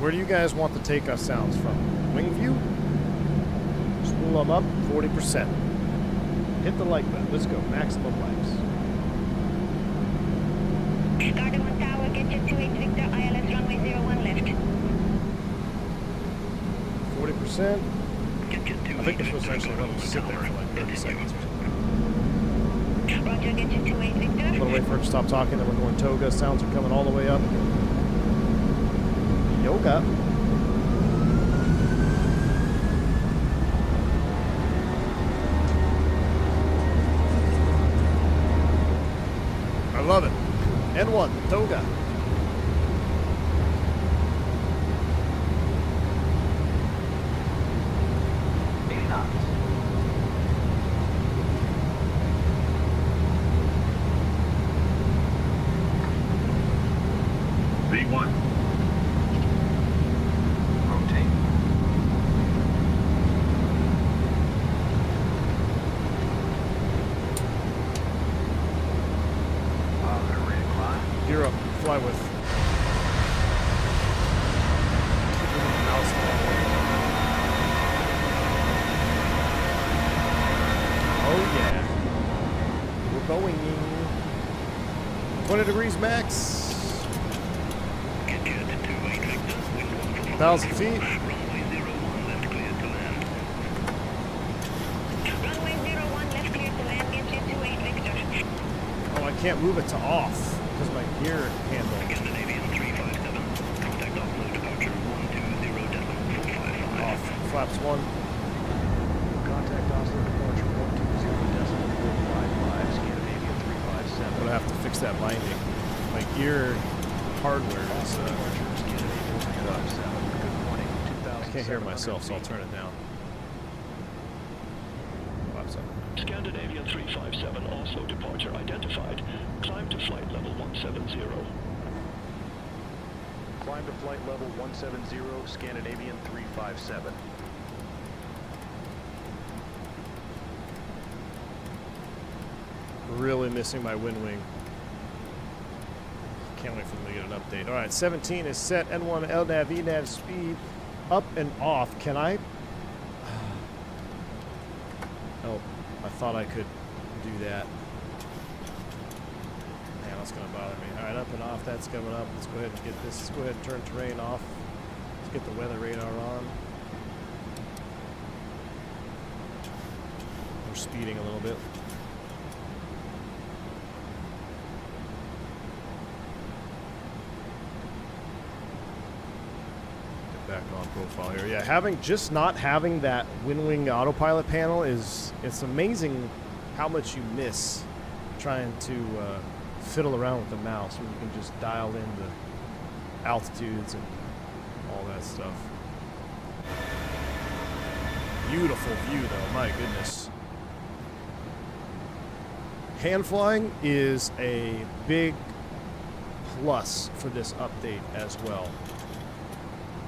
Where do you guys want the takeoff sounds from? Wing view? Spool them up, 40%. Hit the like button. Let's go. Maximum likes. Gardermo Tower, get your 28 Victor, ILS runway 01 left. 40%. I think this was actually let them sit there for like 30 seconds or something. Roger, get your 28 Victor. I'm gonna wait for it to stop talking, then we're going Toga. Sounds are coming all the way up. Yoga. I love it. N1, Toga. V1. Rotate. They're ready to climb. You're up. Fly with. Mouse down. Oh yeah. We're going 20 degrees max. 1,000 feet. Runway 01 left cleared to land. Runway 01 left clear to land, get your 28 Victor. Oh, I can't move it to off because my gear handle. Scandinavian 357, contact offload departure 120.455. Off. Flaps 1. Contact Oslo departure 120.455. Scandinavian 357. I'm going to have to fix that binding. My gear hardware is I can't hear myself, so I'll turn it down. Flaps up. Scandinavian 357, Oslo departure identified. Climb to flight level 170. Climb to flight level 170, Scandinavian 357. Really missing my wind wing. Can't wait for them to get an update. All right, 17 is set. N1 LNAV, ENAV speed up and off. Can I? Oh, I thought I could do that. Man, that's going to bother me. All right, up and off. That's coming up. Let's go ahead and get this. Let's go ahead and turn terrain off. Let's get the weather radar on. We're speeding a little bit. back on profile here. Yeah, not having that WinWing autopilot panel it's amazing how much you miss trying to fiddle around with the mouse when you can just dial in the altitudes and all that stuff. Beautiful view though, my goodness. Hand flying is a big plus for this update as well.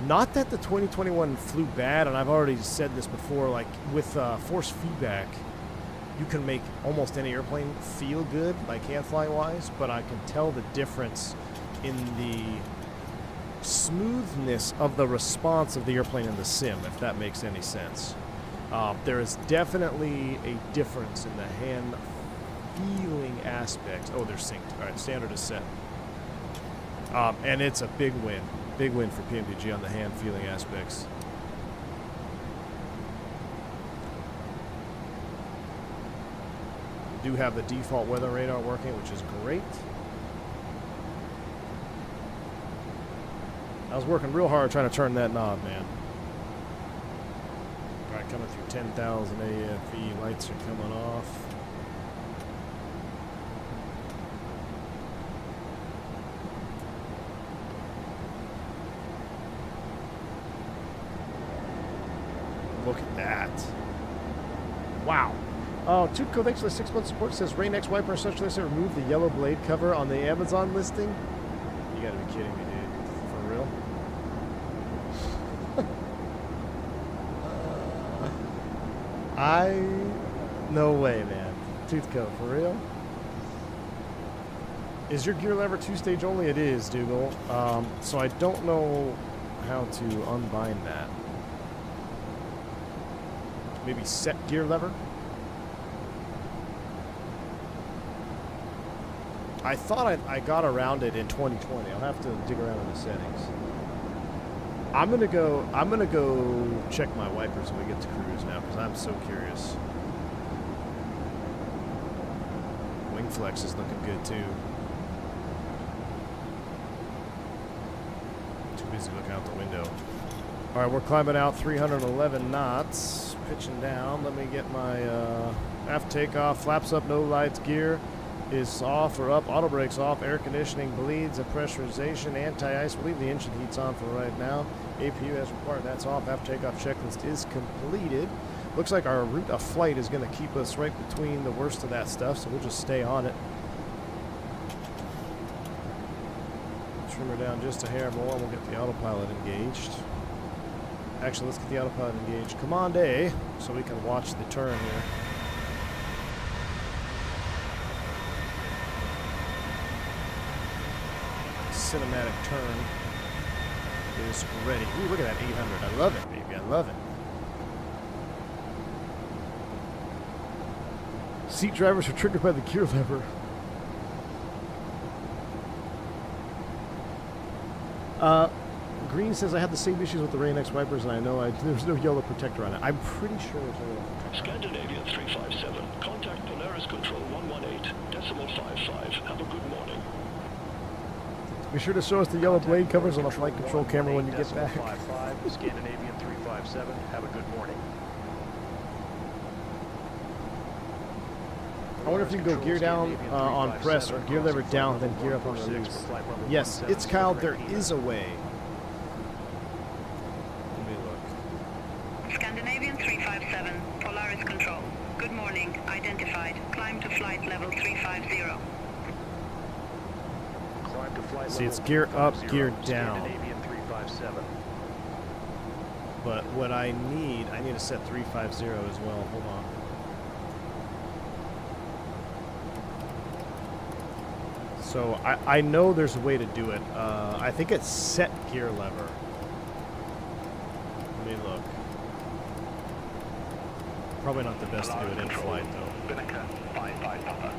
Not that the 2021 flew bad, and I've already said this before, like with force feedback, you can make almost any airplane feel good, like hand flying wise, but I can tell the difference in the smoothness of the response of the airplane in the sim, if that makes any sense. There is definitely a difference in the hand feeling aspect. Oh, they're synced. All right, standard is set. And it's a big win. Big win for PMDG on the hand feeling aspects. We do have the default weather radar working, which is great. I was working real hard trying to turn that knob, man. All right, coming through 10,000 AFE, lights are coming off. Look at that. Wow. Oh, Tuco, thanks for the 6-month support. Says Rain X Wiper and such. They remove the yellow blade cover on the Amazon listing. You gotta be kidding me, dude. For real? No way, man. Toothco, for real? Is your gear lever 2-stage only? It is, Dougal. So I don't know how to unbind that. Maybe set gear lever? I thought I got around it in 2020. I'll have to dig around in the settings. I'm gonna go check my wipers when we get to cruise now, because I'm so curious. Wing flex is looking good too. Too busy looking out the window. All right, we're climbing out 311 knots, pitching down. Let me get my aft takeoff, flaps up, no lights, gear is off or up, auto brakes off, air conditioning bleeds, and pressurization, anti-ice. I believe the engine heat's on for right now. APU as required, that's off. Aft takeoff checklist is completed. Looks like our route of flight is going to keep us right between the worst of that stuff, so we'll just stay on it. Trim her down just a hair more, and we'll get the autopilot engaged. Actually, let's get the autopilot engaged. Command A, so we can watch the turn here. Cinematic turn is ready. Ooh, look at that 800. I love it, baby. I love it. Seat drivers are triggered by the gear lever. Green says I had the same issues with the Rain X wipers, and I know there's no yellow protector on it. I'm pretty sure there's no yellow protector. Scandinavian 357. Contact Polaris Control 118.55. Have a good morning. Be sure to show us the yellow blade covers on the flight control camera when you get back. 55, Scandinavian 357. Have a good morning. I wonder if you can go gear down on press or gear lever down, then gear up on release. Yes, it's Kyle. There is a way. Let me look. Scandinavian 357, Polaris Control. Good morning, identified. Climb to flight level 350. Climb to flight See, it's level gear up, 350, gear down. Scandinavian 357. But what I need to set 350 as well. Hold on. So I know there's a way to do it. I think it's set gear lever. Let me look. Probably not the best to do it in flight though. Binnaker 55 Papa.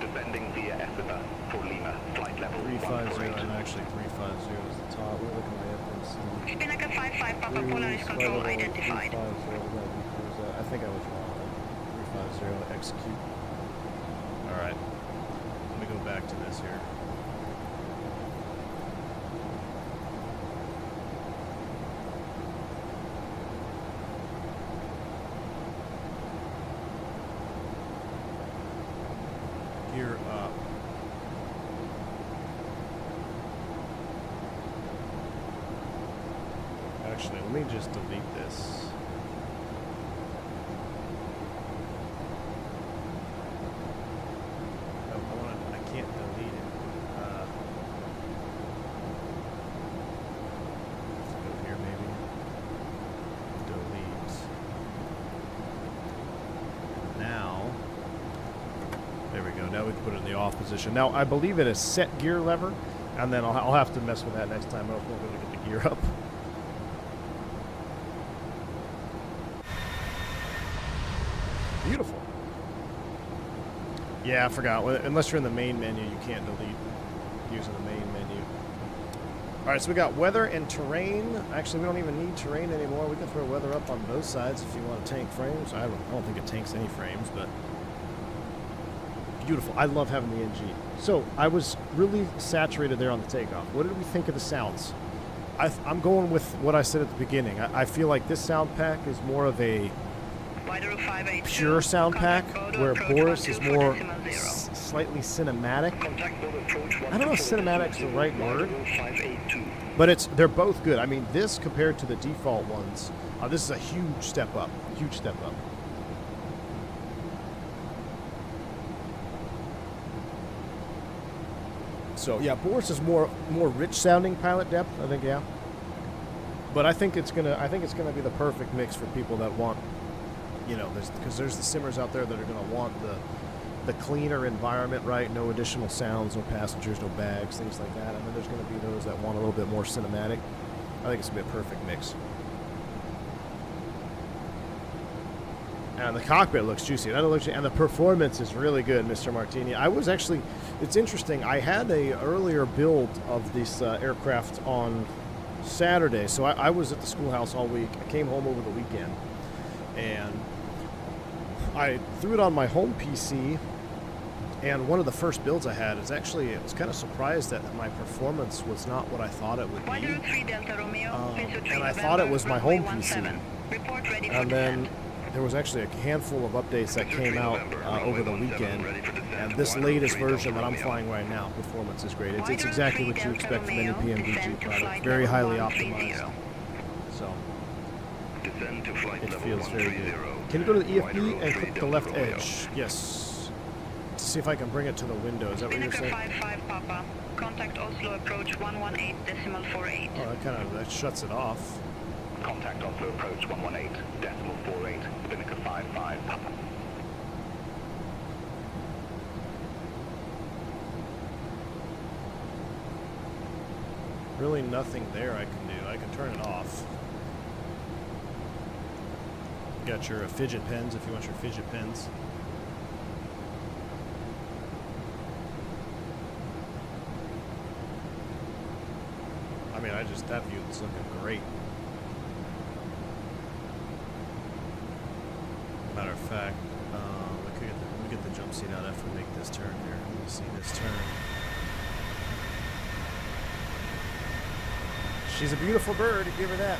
Descending via Exeter for Lima. Flight level 350 and actually 350 is the top. We're looking at FMC. Spinnaker 55 Papa, Polaris Control identified. 350, I think I was wrong. 350 execute. All right. Let me go back to this here. actually. Let me just delete this. Oh, I can't delete it. Let's go here, maybe. Delete. Now, there we go. Now we can put it in the off position. Now, I believe it is set gear lever, and then I'll have to mess with that next time. I don't know if we're going to get the gear up. Beautiful. Yeah, I forgot. Unless you're in the main menu, you can't delete using the main menu. All right, so we got weather and terrain. Actually, we don't even need terrain anymore. We can throw weather up on both sides if you want to tank frames. I don't think it tanks any frames, but beautiful. I love having the NG. So I was really saturated there on the takeoff. What did we think of the sounds? I'm going with what I said at the beginning. I feel like this sound pack is more of a pure sound pack, where Boris is more slightly cinematic. I don't know if cinematic's the right word, but they're both good. I mean, this compared to the default ones, this is a huge step up. Huge step up. So yeah, Boris is more rich sounding pilot depth, I think, yeah. But I think it's gonna be the perfect mix for people that want, you know, because there's the simmers out there that are gonna want the cleaner environment, right? No additional sounds, no passengers, no bags, things like that. And then there's gonna be those that want a little bit more cinematic. I think it's gonna be a perfect mix. And the cockpit looks juicy. And the performance is really good, Mr. Martini. It's interesting. I had a earlier build of this aircraft on Saturday, so I was at the schoolhouse all week. I came home over the weekend, and I threw it on my home PC. And one of the first builds I had is actually, I was kind of surprised that my performance was not what I thought it would be. And I thought it was my home PC. And then there was actually a handful of updates that came out over the weekend, and this latest version that I'm flying right now, performance is great. It's exactly what you expect from any PMDG product. Very highly optimized. So it feels very good. Can you go to the EFB and click the left edge? Yes. To see if I can bring it to the window. Is that what you're saying? 55 Papa. Contact Oslo approach 118.48. Oh, that shuts it off. Contact Oslo approach 118.48, Spinnaker 55 Papa. Really nothing there I can do. I can turn it off. You got your fidget pens if you want your fidget pens. I mean, that view is looking great. Matter of fact, let me get the jump seat out after we make this turn here. Let me see this turn. She's a beautiful bird, give her that.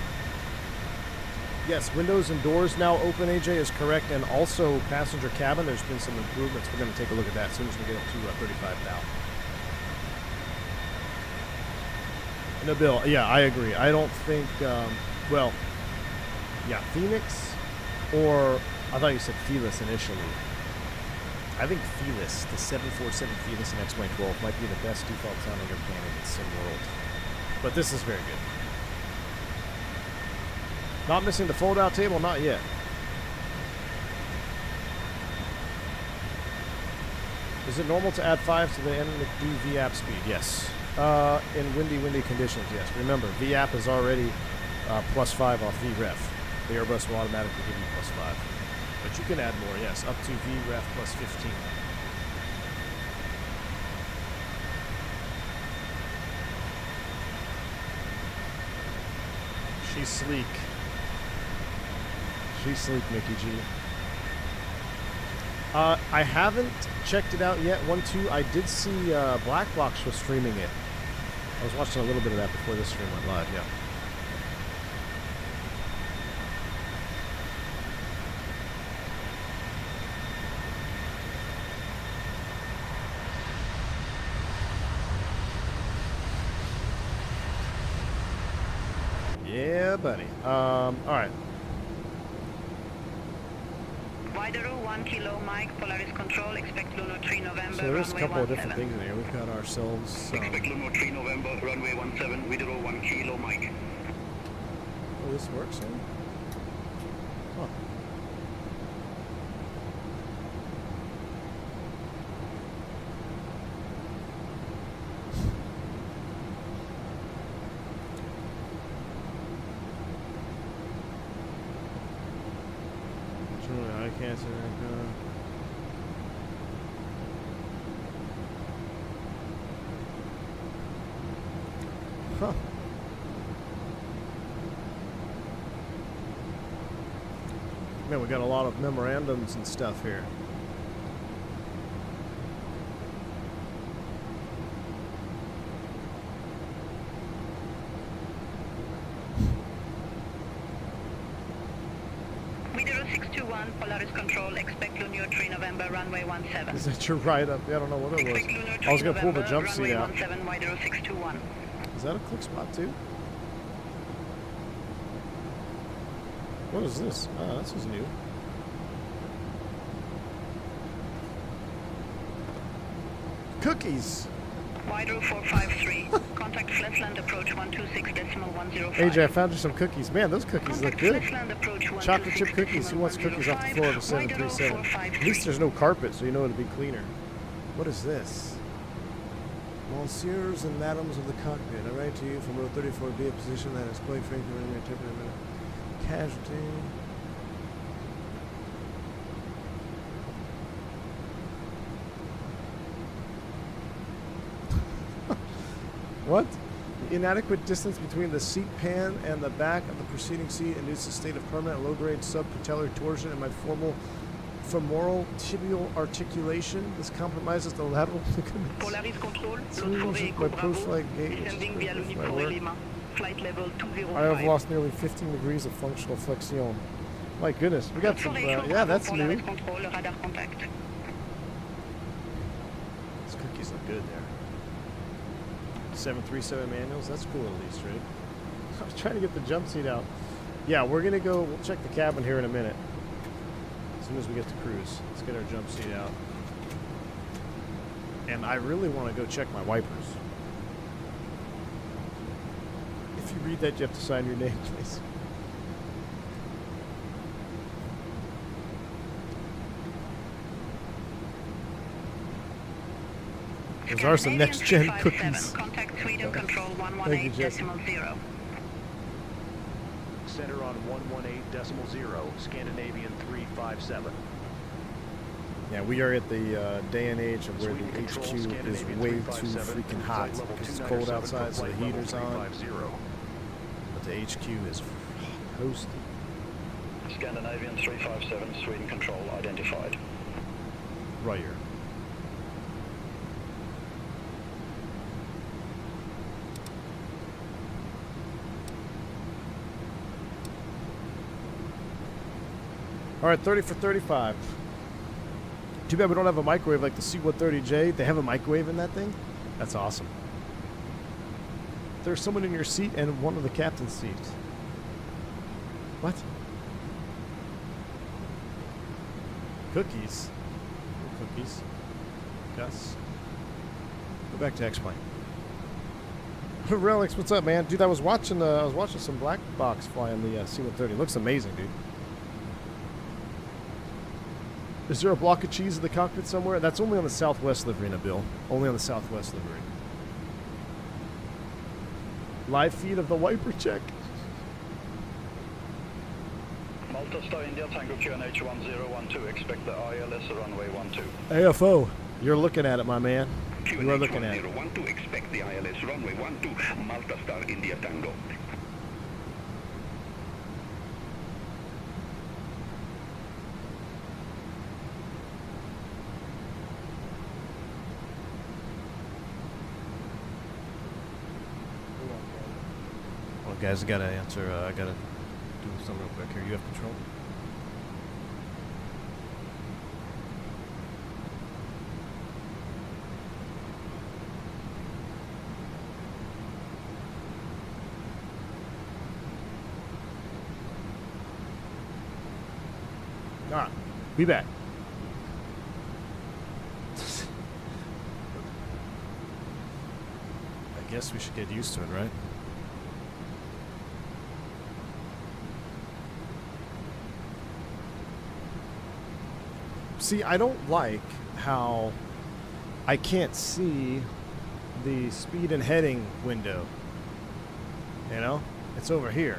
Yes, windows and doors now open, AJ, is correct, and also passenger cabin, there's been some improvements. We're going to take a look at that as soon as we get up to 35,000. No, Bill, yeah, I agree. I don't think, well, yeah, Fenix, or I thought you said Felis initially. I think Felis, the 747 Felis in X-Wing 12 might be the best default sounding airplane in SimWorld. But this is very good. Not missing the fold-out table? Not yet. Is it normal to add 5 to the end with do VAP speed? Yes. In windy conditions, yes. Remember, VAP is already +5 off VREF. The Airbus will automatically give you +5. But you can add more, yes, up to VREF +15. She's sleek. She's sleek, Mickey G. I haven't checked it out yet. I did see Blackbird was streaming it. I was watching a little bit of that before this stream went live, yeah. Yeah, buddy. All right. Wider 1 kilo Mike, Polaris Control, expect Lunar 3 November, So there's a runway couple of different 17. things in here. We've got ourselves. Expect Lunar 3 November, runway 17, wider 1 kilo Mike. Oh, this works, huh? Huh. I can't say that. Huh. Man, we got a lot of memorandums and stuff here. Wider 621, Polaris Control, expect Lunar 3 November, runway 17. Is that your write-up? Yeah, I don't know what it was. Expect Lunar 3 I was going to pull the November, jump seat runway out. 17, wider 621. Is that a click spot too? What is this? Oh, this is new. Cookies! Wider 453, contact Flesland approach 126.105. AJ, I found you some cookies. Man, those cookies look good. Flesland approach Chocolate chip cookies. Who wants cookies off the floor of a 737? At least there's no carpet, so you know it'll be cleaner. What is this? Monsieurs and madams of the cockpit, I write to you from row 34B, a position that is quite frankly running your temporary casualty. What? The inadequate distance between the seat pan and the back of the preceding seat induces a state of permanent low-grade subpatellar torsion in my femoral tibial articulation. This compromises the lateral ligament. Polaris Control, So Lot this Forêt is Echo my Bravo, post-flight gate, which is descending via perfect for my Luniforé work. Lima, flight level 205. I have lost nearly 15 degrees of functional flexion. My goodness, we got Lot some, Forêt Echo yeah, Bravo, that's new. Polaris Control, radar contact. These cookies look good there. 737 manuals, that's cool at least, right? I was trying to get the jump seat out. Yeah, we're gonna go, we'll check the cabin here in a minute. As soon as we get to cruise. Let's get our jump seat out. And I really want to go check my wipers. If you read that, you have to sign your name, please. Those are some next-gen cookies. Contact Sweden Control Thank you, Jesse. 118.0. Center on 118.0, Scandinavian 357. Yeah, we are at the day and age of where Sweden the Control, HQ is Scandinavian way too 357, freaking hot flight level because it's 297 cold outside, for so the flight level heater's on. 350. But the HQ is toasty. Scandinavian 357, Sweden Control identified. Right here. All right, 30 for 35. Too bad we don't have a microwave like the C-130J. They have a microwave in that thing? That's awesome. There's someone in your seat and one of the captain's seats. What? Cookies. Cookies. Gus. Go back to X-Plane. Relics, what's up, man? Dude, I was watching some black box fly on the C-130. Looks amazing, dude. Is there a block of cheese in the cockpit somewhere? That's only on the Southwest livery, Bill. Only on the Southwest livery. Live feed of the wiper check. Malta Star India Tango QNH 1012, expect the ILS runway 12. AFO, you're looking at it, my man. You are QNH looking at it. 1012, expect the ILS runway 12, Malta Star India Tango. Well, guys, I gotta answer. I gotta do something real quick here. You have control. Alright, be back. I guess we should get used to it, right? See, I don't like how I can't see the speed and heading window. You know? It's over here.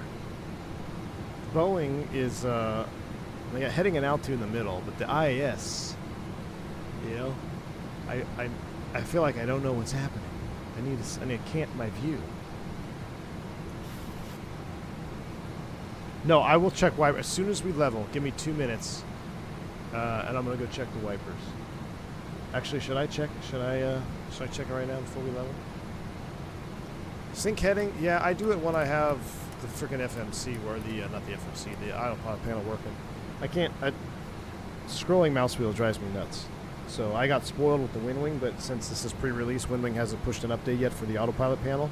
Boeing is, they got heading and altitude in the middle, but the IAS, you know, I feel like I don't know what's happening. I can't my view. No, I will check wiper as soon as we level. Give me 2 minutes, and I'm gonna go check the wipers. Actually, should I check? Should I check it right now before we level? Sync heading? Yeah, I do it when I have the freaking FMC, or the not the FMC, the autopilot panel working. Scrolling mouse wheel drives me nuts. So I got spoiled with the WinWing, but since this is pre-release, WinWing hasn't pushed an update yet for the autopilot panel.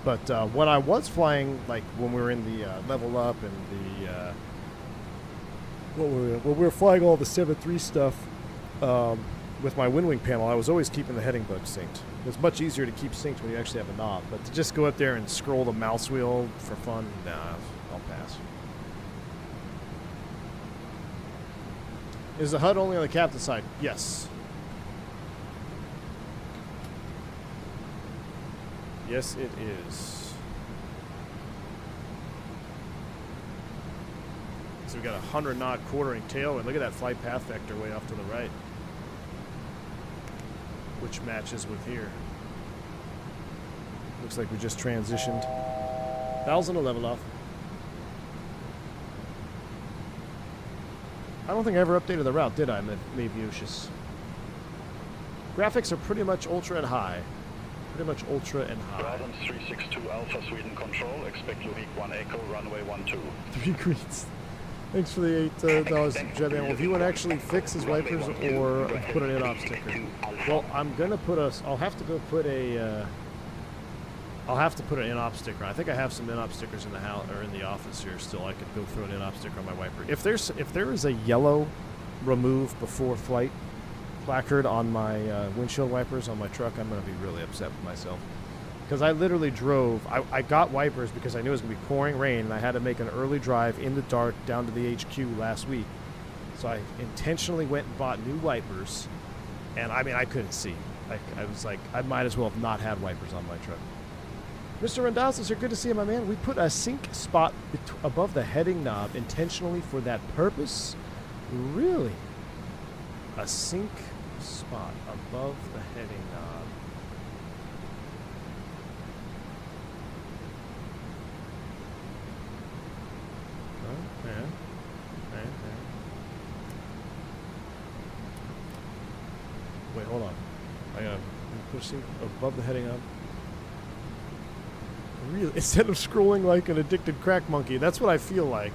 But when I was flying, like when we were in the level up and the when we were flying all the 7.3 stuff with my WinWing panel, I was always keeping the heading bug synced. It's much easier to keep synced when you actually have a knob, but to just go up there and scroll the mouse wheel for fun, nah, I'll pass. Is the HUD only on the captain side? Yes. Yes, it is. So we got a 100-knot quartering tail, and look at that flight path vector way off to the right, which matches with here. Looks like we just transitioned. 1,000 to level off. I don't think I ever updated the route, did I, Maviocious? Graphics are pretty much ultra and high. Pretty much ultra and high. Addons 362 Alpha Sweden Control, expect Lurik 1 Echo, runway 12. 3 greens. Thanks for the $8 Jet Animal. If you would actually fix his wipers or put an in-op sticker. Well, I'm gonna put I'll have to go put a, I'll have to put an in-op sticker. I think I have some in-op stickers in the house or in the office here still. I could go throw an in-op sticker on my wiper. If there is a yellow remove before flight placard on my windshield wipers on my truck, I'm gonna be really upset with myself. Because I literally drove, I got wipers because I knew it was going to be pouring rain, and I had to make an early drive in the dark down to the HQ last week. So I intentionally went and bought new wipers, and I mean, I couldn't see. I was like, I might as well have not had wipers on my truck. Mr. Randazzo, sir, good to see you, my man. We put a sync spot above the heading knob intentionally for that purpose? Really? A sync spot above the heading knob. Wait, hold on. I gotta push sync above the heading up. Really? Instead of scrolling like an addicted crack monkey, that's what I feel like.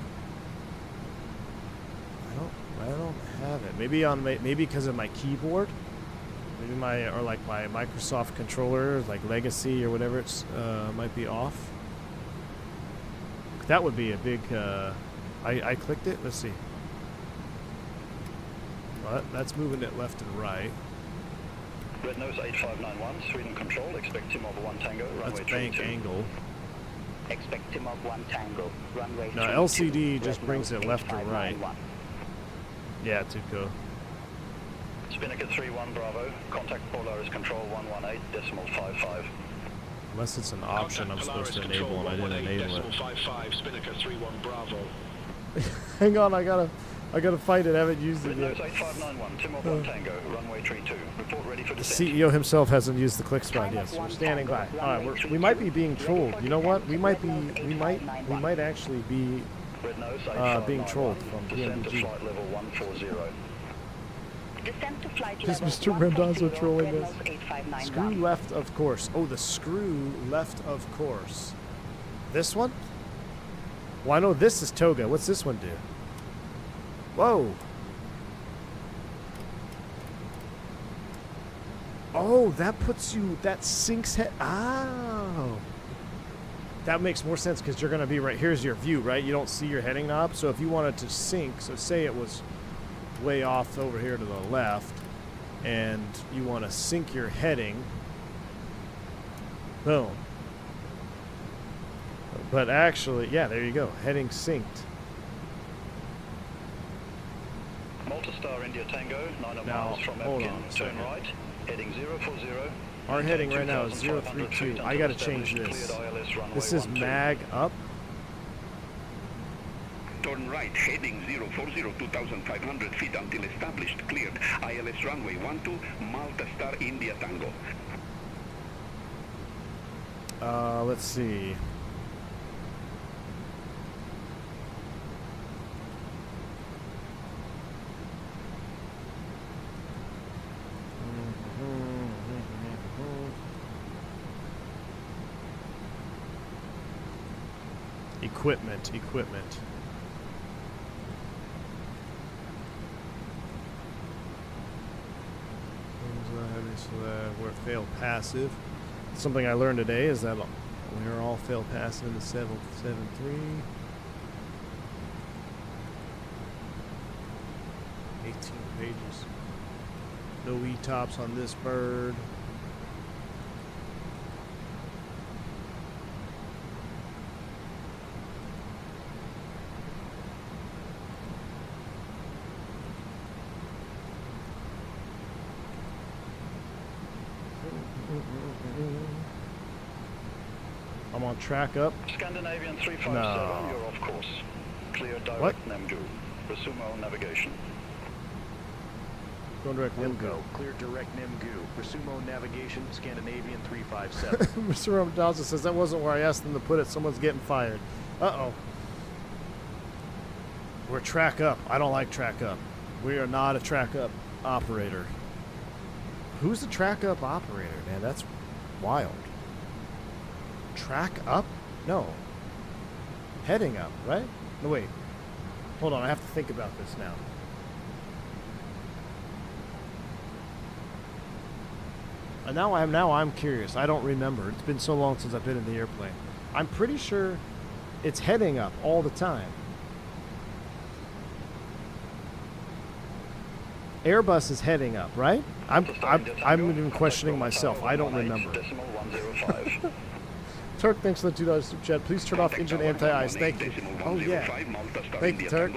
I don't have it. Maybe maybe because of my keyboard. Maybe my Microsoft controller, like Legacy or whatever, it's might be off. That would be a big. I clicked it. Let's see. Well, that's moving it left and right. Red nose 8591, Sweden Control, expect Timov 1 Tango, runway 22. That's bank angle. Expect Timov 1 Tango, runway 22. Now LCD just brings it left or right. Yeah, Tuco. Spinnaker 31 Bravo, contact Polaris Control 118.55. Unless it's an option I'm supposed to enable and I didn't enable it. 55, Spinnaker 31 Bravo. Hang on, I gotta fight it. I haven't used it Red yet. nose 8591, Timov 1 Tango, runway 32. Report ready for The descent. CEO himself hasn't used the click spot yet, so we're standing by. All right, we might be being trolled. You know what? We might actually be Red nose being trolled from descent to PMDG. flight level 140. Descent to flight Is level Mr. Randazzo 140, trolling Red us? nose 8591. Screw left, of course. Oh, the screw left, of course. This one? Well, I know this is Toga. What's this one do? Whoa. Oh, that puts you, that sinks head. Oh. That makes more sense because you're going to be right, here's your view, right? You don't see your heading knob. So if you wanted to sync, so say it was way off over here to the left, and you want to sync your heading. Boom. But actually, yeah, there you go. Heading synced. Malta Star India Tango, 9 Now, miles from hold on Epkin, a turn second. right, heading 040. Our heading right now is 032. I gotta change this. This is mag up. Turn right, heading 040, 2,500 feet until established, cleared. ILS runway 12, Malta Star India Tango. Let's see. Equipment. We're fail passive. Something I learned today is that we're all fail passive in the 773. 18 pages. No E-tops on this bird. I'm on track up. Scandinavian 357, No. you're off course. Clear direct What? Namgu. Resume on navigation. Going direct Wilco, clear direct Nimgu. Resumo navigation, Scandinavian 357. Mr. Ramadazza says that wasn't where I asked them to put it. Someone's getting fired. Uh-oh. We're track up. I don't like track up. We are not a track up operator. Who's the track up operator, man? That's wild. Track up? No. Heading up, right? No, wait. Hold on. I have to think about this now. And now I'm curious. I don't remember. It's been so long since I've been in the airplane. I'm pretty sure it's heading up all the time. Airbus is heading up, right? I'm even questioning myself. I don't remember. Decimal 105. Turk, thanks for the $2 super chat. Please turn off engine anti-ice. Thank you. Oh yeah. Thank you, Turk.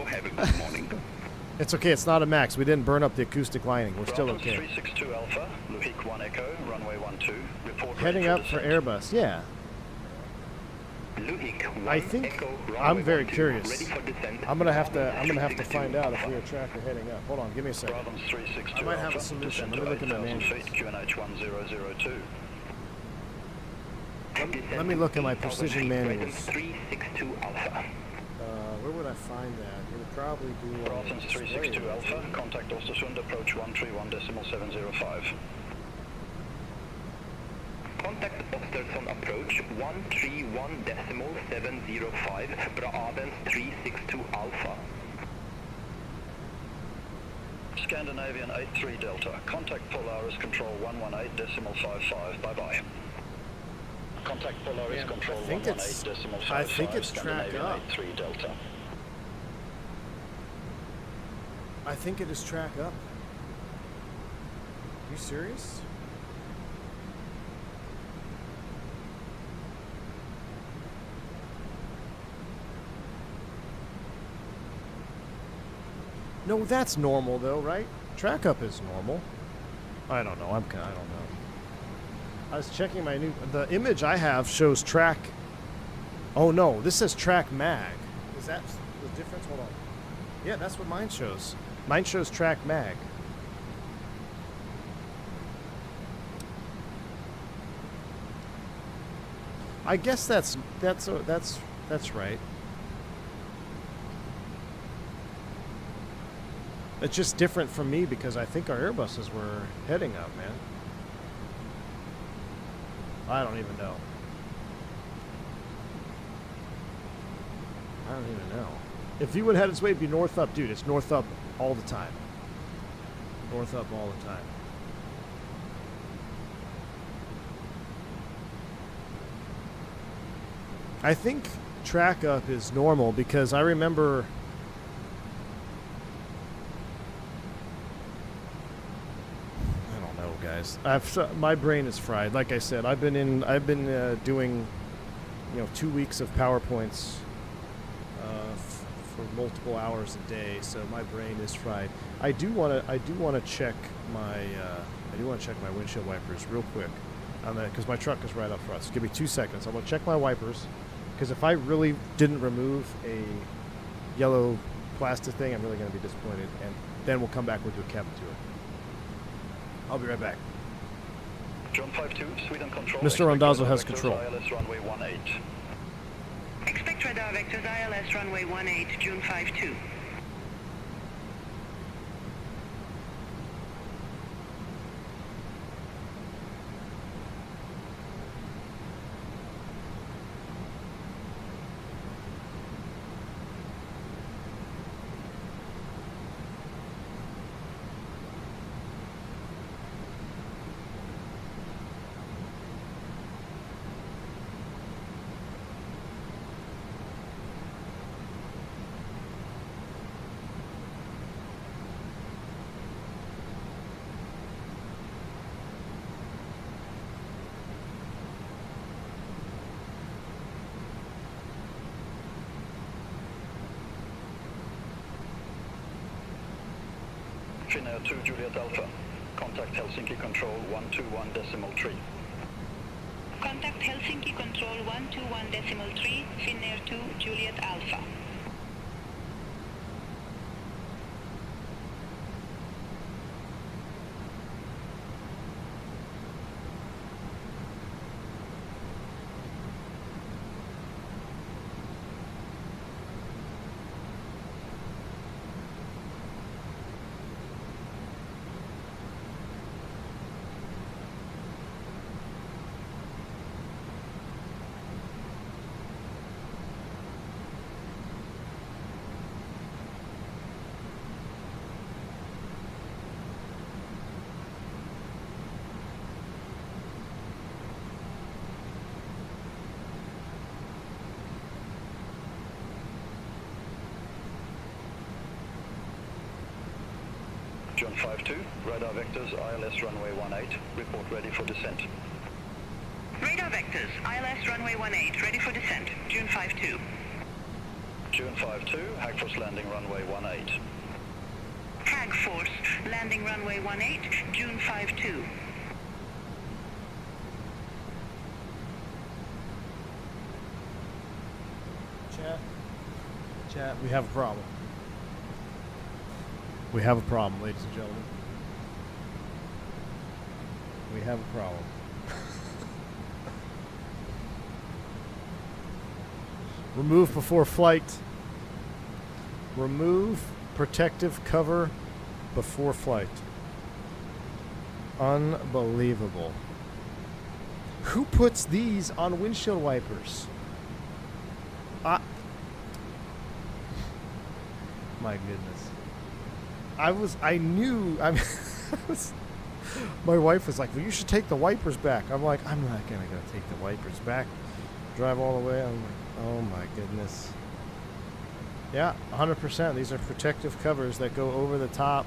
It's okay. It's not a max. We didn't burn up the acoustic lining. We're still okay. 362 Alpha, Luhik 1 Echo, runway 12. Report Heading up for Airbus. Yeah. I think I'm very curious. I'm gonna have to find out if we are track or heading up. Hold on, give me a second. Brabhams 362 I might have a Alpha, solution. descend Let me to look at my 8,000 manuals. feet, QNH 1002. Let me look at my precision manuals. 362 Alpha. Where would I find that? It would probably be on the Brabhams display, 362 Alpha, right? contact Ostersund, approach 131.705. Contact Ostersund approach 131.705, Brabhams 362 Alpha. Scandinavian 83 Delta, contact Polaris control 118.55, bye-bye. Contact Polaris Man, control I think it's 118.55, track Scandinavian up. 83 Delta. I think it is track up. You serious? No, that's normal though, right? Track up is normal. I don't know. I don't know. I was checking my the image I have shows track. Oh no, this says track mag. Is that the difference? Hold on. Yeah, that's what mine shows. Mine shows track mag. I guess that's right. It's just different from me because I think our Airbuses were heading up, man. I don't even know. I don't even know. If you would have had its way, it'd be north up. Dude, it's north up all the time. North up all the time. I think track up is normal because I remember guys. My brain is fried. Like I said, I've been doing, 2 weeks of PowerPoints for multiple hours a day, so my brain is fried. I do want to check my windshield wipers real quick, because my truck is right up front. So give me 2 seconds. I'm gonna check my wipers, because if I really didn't remove a yellow plastic thing, I'm really gonna be disappointed. And then we'll come back. We'll do a cabin tour. I'll be right back. John 52, Sweden control. Mr. Randazzo has control. ILS runway 18. Expect radar vectors ILS runway 18, June 52. Finnair 2 Juliet Alpha. Contact Helsinki Control 121.3. Contact Helsinki Control 121.3, Finnair 2 Juliet Alpha. John 52, radar vectors ILS runway 18. Report ready for descent. Radar vectors, ILS runway 18, ready for descent, June 52. June 52, Hagfors landing runway 18. Hagfors, landing runway 18, June 52. Chat, we have a problem. We have a problem, ladies and gentlemen. We have a problem. Remove before flight. Remove protective cover before flight. Unbelievable. Who puts these on windshield wipers? My goodness. My wife was like, well, you should take the wipers back. I'm like, I'm not going to go take the wipers back. Drive all the way. I'm like, oh my goodness. Yeah, 100%. These are protective covers that go over the top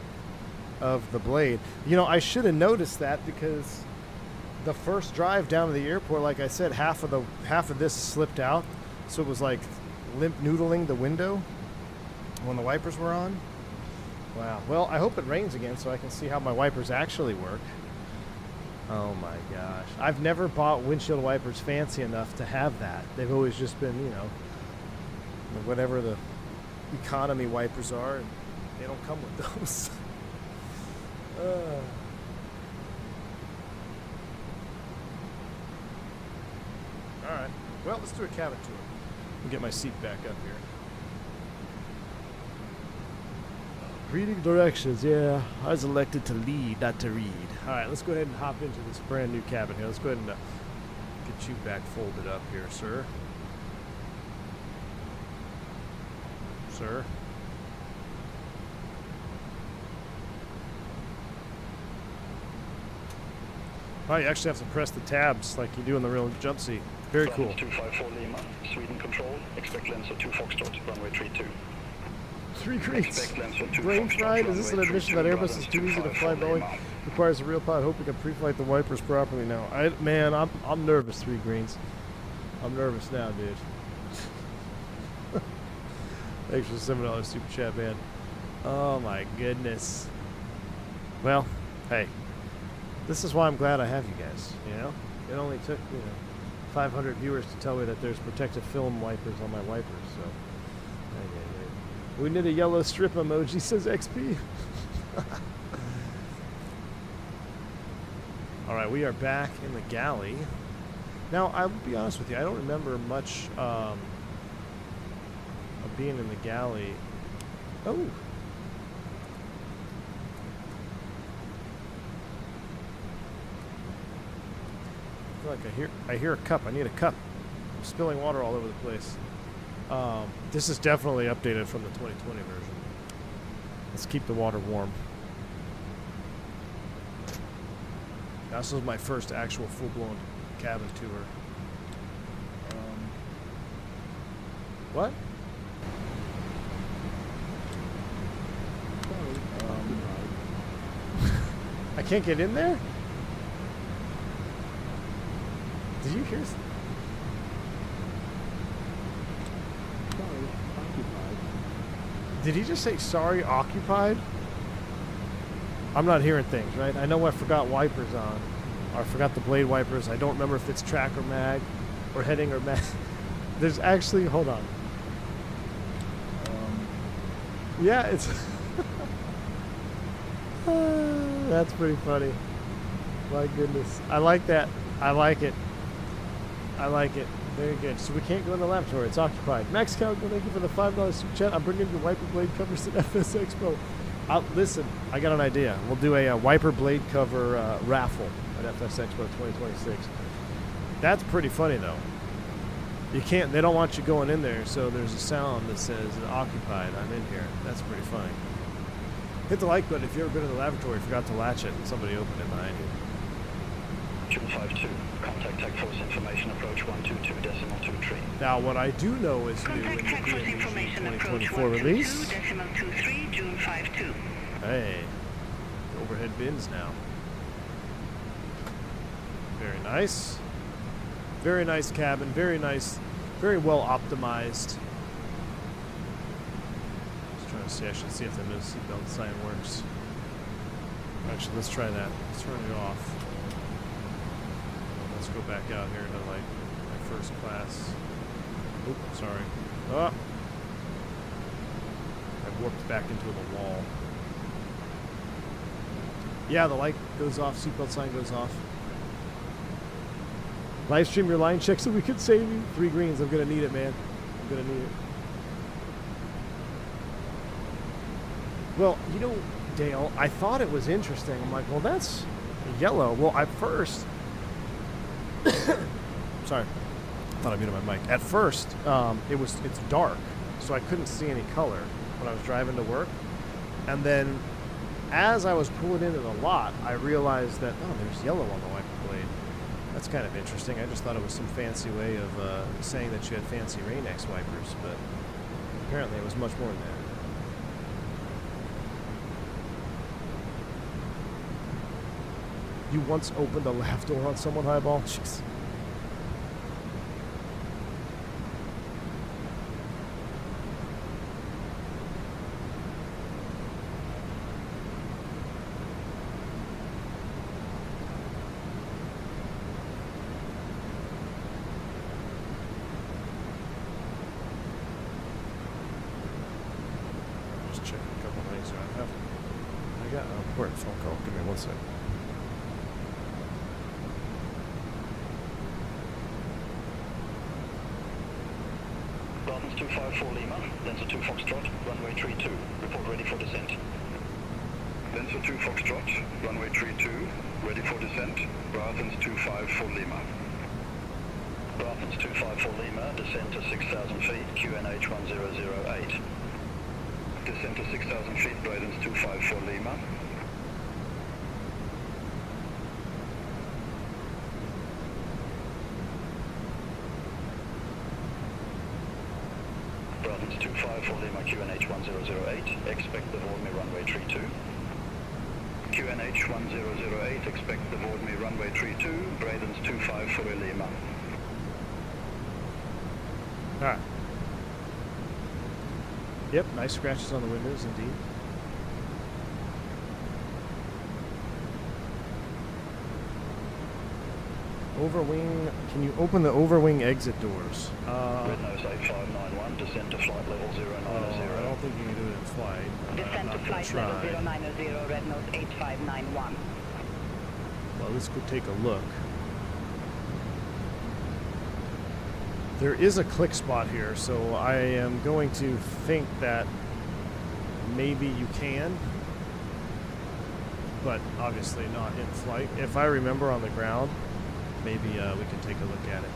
of the blade. You know, I should have noticed that, because the first drive down to the airport, like I said, half of this slipped out. So it was like limp noodling the window when the wipers were on. Wow. Well, I hope it rains again so I can see how my wipers actually work. Oh my gosh. I've never bought windshield wipers fancy enough to have that. They've always just been, you know, whatever the economy wipers are, and they don't come with those. Alright. Well, let's do a cabin tour. I'll get my seat back up here. Reading directions, yeah. I was elected to lead, not to read. Alright, let's go ahead and hop into this brand new cabin here. Let's go ahead and get you back folded up here, sir. Sir. Oh, you actually have to press the tabs like you do in the real jump seat. Very cool. 254 Lima, Sweden control. Expect length of 2 Foxtrot, runway 32. 3 Greeks. Brain fried? Is this an admission that Airbus is too easy to fly Boeing? Requires a real pilot. Hope we can pre-flight the wipers properly now. Man, I'm nervous, 3 greens. I'm nervous now, dude. Thanks for the $7 super chat, man. Oh my goodness. Well, hey, this is why I'm glad I have you guys. You know, it only took 500 viewers to tell me that there's protective film wipers on my wipers. So, we need a yellow strip emoji. Says XP. All right, we are back in the galley. Now, I'll be honest with you. I don't remember much of being in the galley. Oh. I feel like I hear a cup. I need a cup. I'm spilling water all over the place. This is definitely updated from the 2020 version. Let's keep the water warm. This was my first actual full-blown cabin tour. What? I can't get in there? Did you hear? Sorry, occupied. Did he just say sorry, occupied? I'm not hearing things, right? I know I forgot wipers on. Or I forgot the blade wipers. I don't remember if it's track or mag. Or heading or mag. There's actually, hold on. Yeah, it's... That's pretty funny. My goodness. I like that. I like it. I like it. Very good. So we can't go in the laboratory. It's occupied. Max Cowgill, thank you for the $5 super chat. I'm bringing your wiper blade covers at FS Expo. Listen, I got an idea. We'll do a wiper blade cover raffle at FS Expo 2026. That's pretty funny, though. You can't. They don't want you going in there, so there's a sound that says occupied. I'm in here. That's pretty funny. Hit the like button if you ever been in the laboratory, forgot to latch it, and somebody opened it behind you. June 52. Contact Tech Force information approach 122.23. Now, what I do know is new in Contact the Tech Force information approach 2024 release. 122.23, June 52. Hey, overhead bins now. Very nice. Very nice cabin. Very nice. Very well optimized. Just trying to see. I should see if the no seatbelt sign works. Actually, let's try that. Let's turn it off. Let's go back out here to like my first class. Oop, sorry. Oh. I warped back into the wall. Yeah, the light goes off, seatbelt sign goes off. Live stream your line check so we could save you. 3 greens, I'm gonna need it, man. I'm gonna need it. Well, you know, Dale, I thought it was interesting. I'm like, well, that's yellow. Well, at first, sorry, I thought I muted my mic. At first, it's dark, so I couldn't see any color when I was driving to work. And then, as I was pulling into the lot, I realized that, oh, there's yellow on the wiper blade. That's kind of interesting. I just thought it was some fancy way of saying that you had fancy Rain-X wipers, but apparently it was much more than that. You once opened a left door on someone, Highball? Jeez. Just checking a couple things. I got an important phone call. Give me 1 second. Brahmans 254 Lima, Denso 2 Foxtrot, runway 32. Report ready for descent. Denso 2 Foxtrot, runway 32, ready for descent. Brahmans 254 Lima. Brahmans 254 Lima, descend to 6,000 feet, QNH 1008. Descent to 6,000 feet, Brahmans 254 Lima. Brahmans 254 Lima, QNH 1008. Expect the hold me runway 32. QNH 1008, expect to board me runway 32, Addons 254 Lima. Alright. Yep, nice scratches on the windows indeed. Overwing, can you open the overwing exit doors? Red nose 8591, descend to flight level 090. I don't think you can do it in flight. Descend to flight level 090, red nose 8591. Well, let's go take a look. There is a click spot here, so I am going to think that maybe you can, but obviously not in flight. If I remember on the ground, maybe we can take a look at it.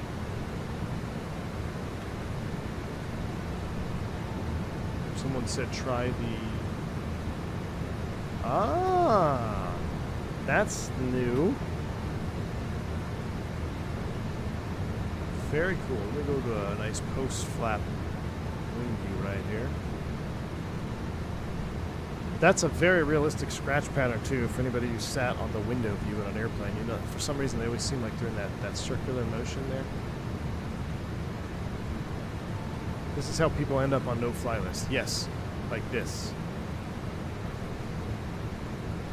Someone said try the... Ah, that's new. Very cool. Let me go to a nice post-flap wing view right here. That's a very realistic scratch pattern too for anybody who sat on the window view in an airplane. You know, for some reason they always seem like they're in that circular motion there. This is how people end up on no-fly lists. Yes, like this.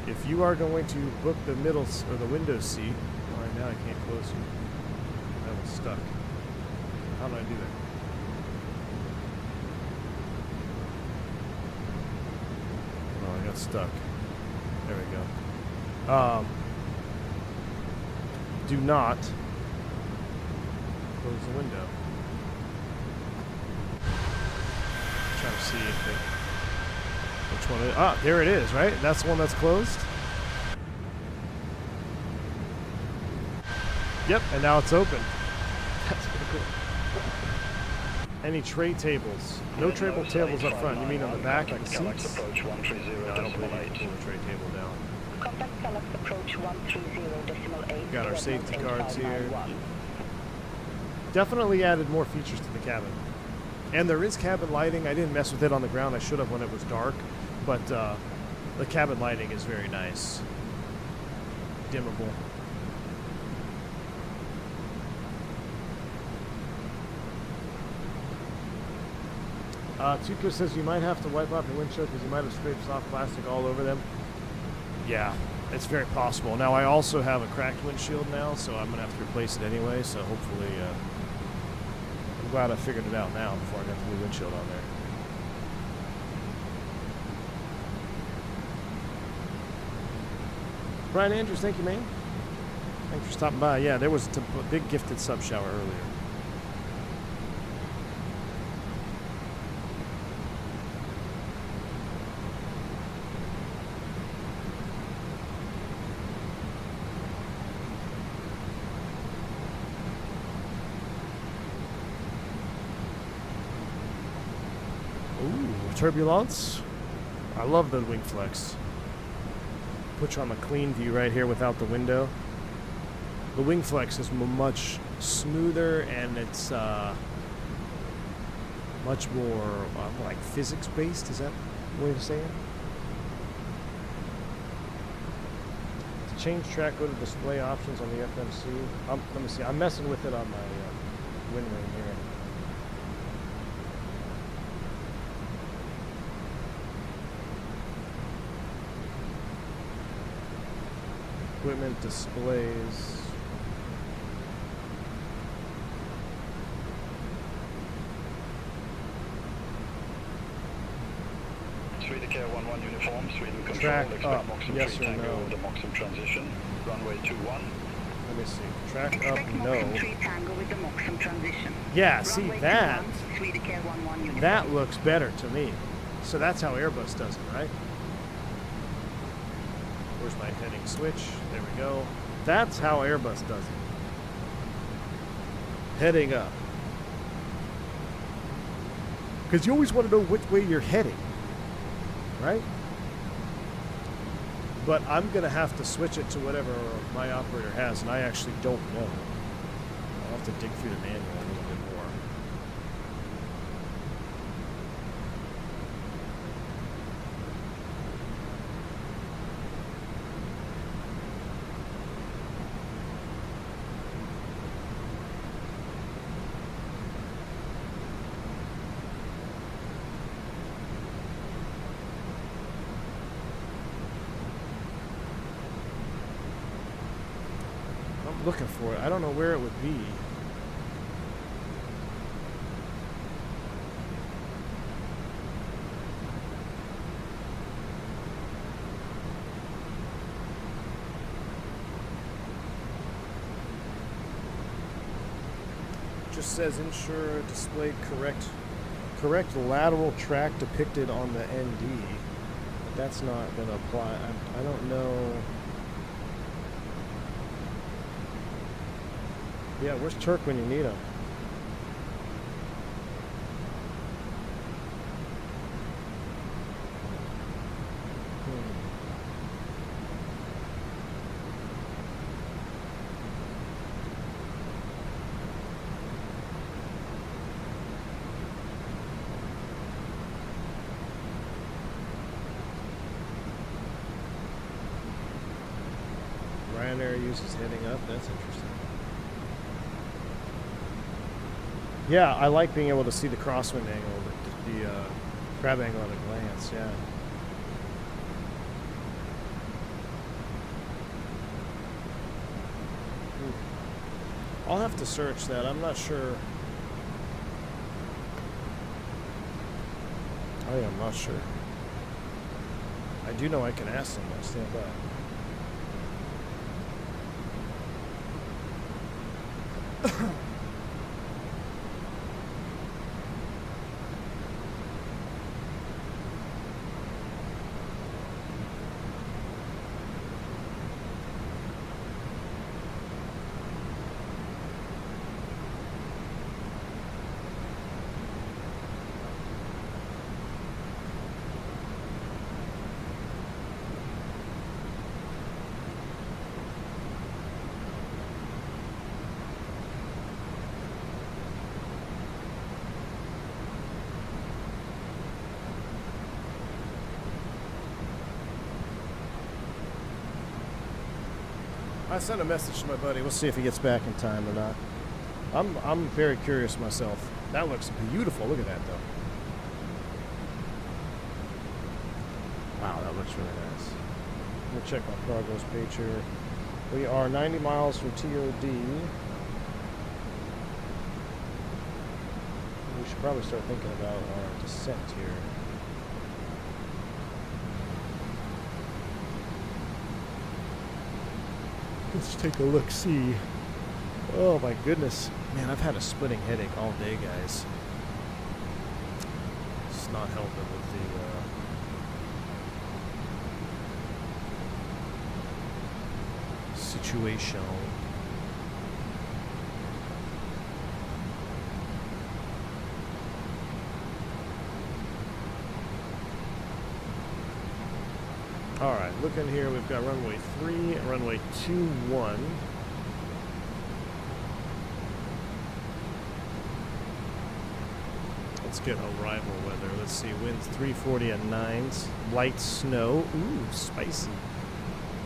If you are going to book the middle or the window seat, well, right now I can't close you. I was stuck. How do I do that? Oh, I got stuck. There we go. Do not close the window. Trying to see if it, which one it is. Ah, there it is, right? That's the one that's closed. Yep, and now it's open. That's pretty cool. Any tray tables? No tray tables up front. You mean on the back, like seats? Approach 130 No, I don't believe decimal you can 8. pull the tray table down. Contact Fenix approach 130.8. Got our safety cards here. 8591. Definitely added more features to the cabin. And there is cabin lighting. I didn't mess with it on the ground. I should have when it was dark. But the cabin lighting is very nice. Dimmable. Tuco says you might have to wipe off your windshield because you might have scraped soft plastic all over them. Yeah, it's very possible. Now, I also have a cracked windshield now, so I'm going to have to replace it anyway. So hopefully, I'm glad I figured it out now before I got the new windshield on there. Brian Andrews, thank you, man. Thanks for stopping by. Yeah, there was a big gifted sub shower earlier. Turbulence. I love the wing flex. Put you on the clean view right here without the window. The wing flex is much smoother and it's much more like physics based. Is that the way to say it? To change track, go to display options on the FMC. Let me see. I'm messing with it on my wind ring here. Equipment displays. Sweden Care 11 uniform, Sweden control, Track expect up, Moxham yes 3 or Tango no? with the Moxham transition, runway 21. Let me see. Track Expect up, Moxham no. 3 Tango with the Moxham transition. Yeah, see Runway that. 21, Sweden Care 11 uniform. That looks better to me. So that's how Airbus does it, right? Where's my heading switch? There we go. That's how Airbus does it. Heading up. Because you always want to know which way you're heading, right? But I'm going to have to switch it to whatever my operator has, and I actually don't know. I'll have to dig through the manual a little bit more. looking for it. I don't know where it would be. Just says ensure displayed correct lateral track depicted on the ND. But that's not going to apply. I don't know. Yeah, where's Turk when you need him? Ryanair uses heading up. That's interesting. Yeah, I like being able to see the crosswind angle, the crab angle at a glance. Yeah. I'll have to search that. I'm not sure. I am not sure. I do know I can ask them. I'll stand by. I sent a message to my buddy. We'll see if he gets back in time or not. I'm very curious myself. That looks beautiful. Look at that, though. Wow, that looks really nice. Let me check my progress page here. We are 90 miles from TOD. We should probably start thinking about our descent here. Let's take a look-see. Oh my goodness. Man, I've had a splitting headache all day, guys. It's not helping with the situation. Alright, looking here, we've got runway 3 and runway 21. Let's get arrival weather. Let's see, winds 340 at 9s. Light snow. Ooh, spicy.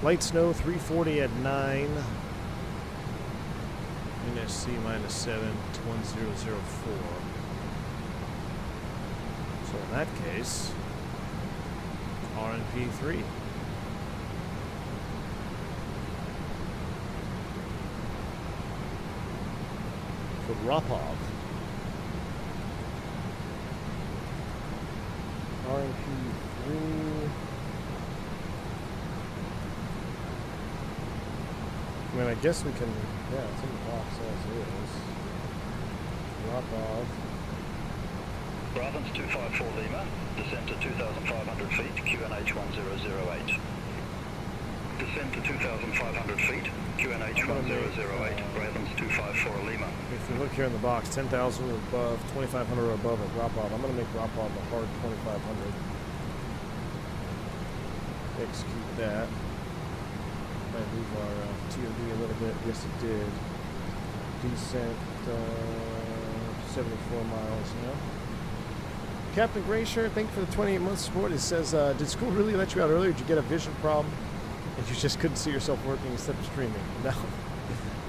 Light snow 340 at 9. NSC -7 to 1004. So in that case, RNP 3. For Ropov. RNP 3. I mean, I guess we can, yeah, it's in the box as is. Ropov. Brabants 254 Lima, descend to 2,500 feet, QNH 1008. Descend to 2,500 feet, QNH 1008, Ravens 254 Lima. If we look here in the box, 10,000 or above, 2,500 or above at Ropov. I'm going to make Ropov a hard 2,500. Execute that. Might move our TOD a little bit. Yes, it did. Descent 74 miles, you know. Captain Grayshirt, thank you for the 28 months support. It says, did school really let you out earlier? Did you get a vision problem? And you just couldn't see yourself working instead of streaming? No.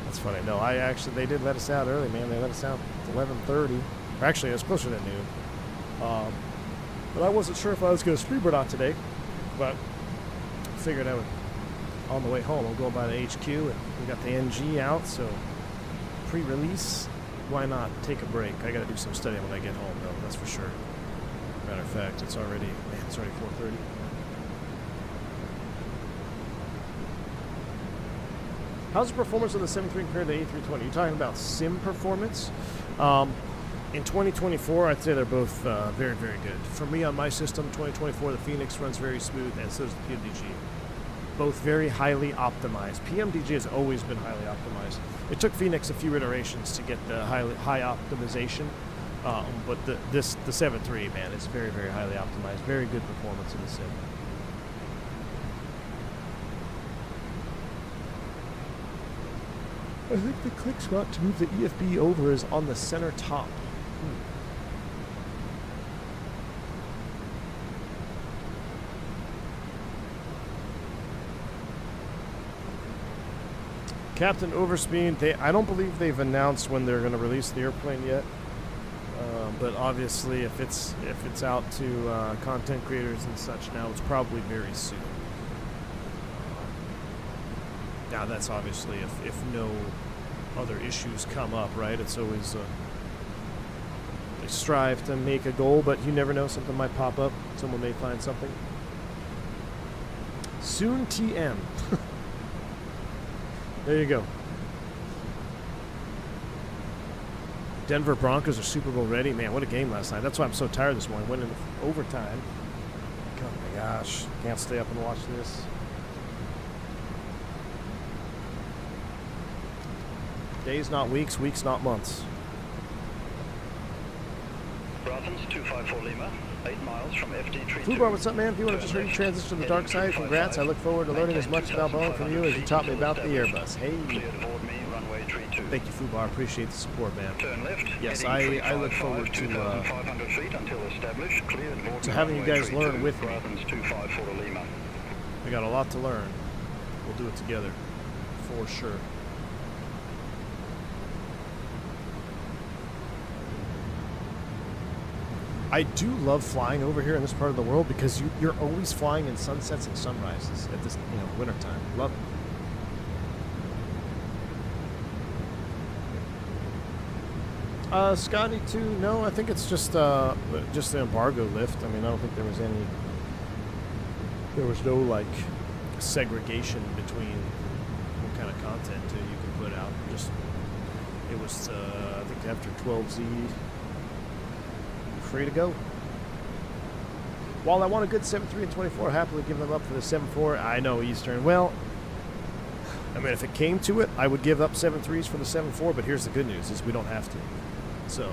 That's funny. No, they did let us out early, man. They let us out at 11:30. Or actually, it was closer to noon. But I wasn't sure if I was going to stream or not today. But figured I would on the way home. I'm going by the HQ, and we got the NG out, so pre-release, why not take a break? I got to do some studying when I get home, though, that's for sure. Matter of fact, it's already 4:30. How's the performance of the 7.3 compared to the A320? You're talking about sim performance? In 2024, I'd say they're both very, very good. For me, on my system, 2024, the Fenix runs very smooth, and so does the PMDG. Both very highly optimized. PMDG has always been highly optimized. It took Fenix a few iterations to get the high optimization, but the 7.3, man, is very, very highly optimized. Very good performance in the sim. I think the click spot to move the EFB over is on the center top. Captain Overspeed, I don't believe they've announced when they're going to release the airplane yet. But obviously, if it's out to content creators and such now, it's probably very soon. Now that's obviously if no other issues come up, right? It's always they strive to make a goal, but you never know, something might pop up. Someone may find something. Soon TM. There you go. Denver Broncos are Super Bowl ready. Man, what a game last night. That's why I'm so tired this morning. Went into overtime. Oh my gosh. Can't stay up and watch this. Days, not weeks. Weeks, not months. Athens 254 Lima, 8 miles from FD32. Fubar, what's up, man? If you want to just hear you transition to the dark side, congrats. I look forward to learning as much about Boeing from you as you taught me about the Airbus. Hey. Thank you, Fubar. Appreciate the support, man. Turn left. Yes, I look forward to 2,500 feet until established. Cleared to having you guys learn with me. Athens 254 Lima. We got a lot to learn. We'll do it together, for sure. I do love flying over here in this part of the world because you're always flying in sunsets and sunrises at this, wintertime. Love it. Scotty too. No, I think it's just the embargo lift. I mean, I don't think there was no like segregation between what kind of content you can put out. It was I think after 12Z. Free to go. While I want a good 7.3 and 24, happily give them up for the 7.4. I know Eastern. Well, I mean, if it came to it, I would give up 7.3s for the 7.4. But here's the good news: is we don't have to. So,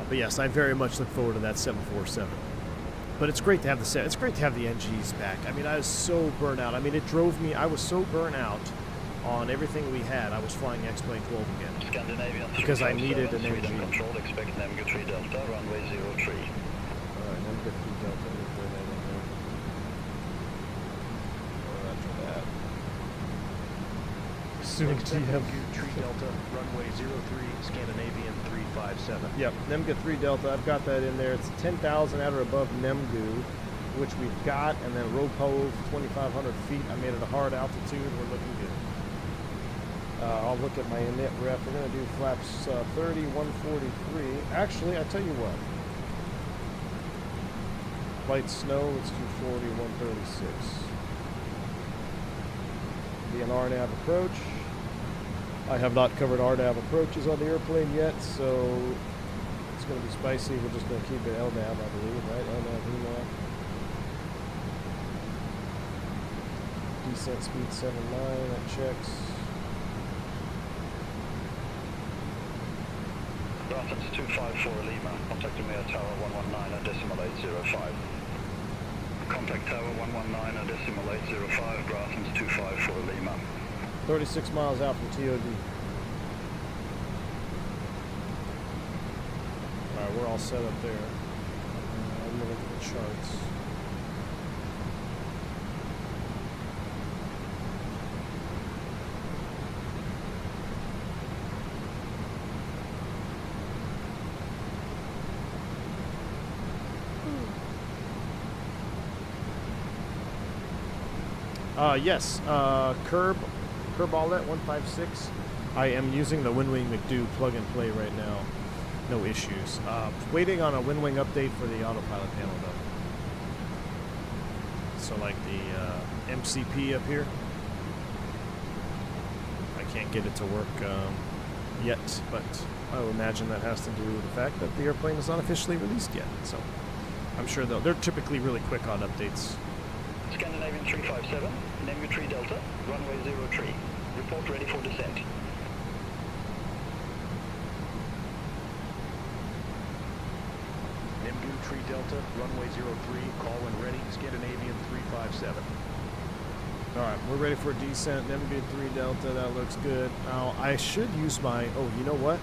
but yes, I very much look forward to that 747. But it's great to have the It's great to have the NGs back. I mean, I was so burnt out. I mean, it drove me. I was so burnt out on everything we had. I was flying X-Plane 12 again. Scandinavian because I needed an NG. Control, expect Namga 3 Delta, runway 03. Alright, Namga 3 Delta. After that. Soon TM. 3 Delta, runway 03, Scandinavian 357. Yep, Namga 3 Delta. I've got that in there. It's 10,000 at or above Namgu, which we've got, and then Ropove 2,500 feet. I made it a hard altitude. We're looking good. I'll look at my init ref. We're going to do flaps 30, 143. Actually, I tell you what. Light snow, let's do 40, 136. Be an RNAV approach. I have not covered RNAV approaches on the airplane yet, so it's going to be spicy. We're just going to keep it LNAV, I believe, right? LNAV, VNAV. Descent speed 7.9, that checks. Athens 254 Lima, contact me at tower 119 at decimal 805. Contact tower 119 at decimal 805, Athens 254 Lima. 36 miles out from TOD. Alright, we're all set up there. I'm going to look at the charts. Yes, Curb Outlet 156. I am using the Windwing McDo plug and play right now. No issues. Waiting on a Windwing update for the autopilot panel though. So like the MCP up here, I can't get it to work yet, but I would imagine that has to do with the fact that the airplane is not officially released yet. So I'm sure they're typically really quick on updates. Scandinavian 357, Nemu 3 Delta, runway 03. Report ready for descent. Nimbu 3 Delta, runway 03, call when ready, Scandinavian 357. Alright, we're ready for descent. Nimbu 3 Delta, that looks good. Now, I should use my... Oh, you know what?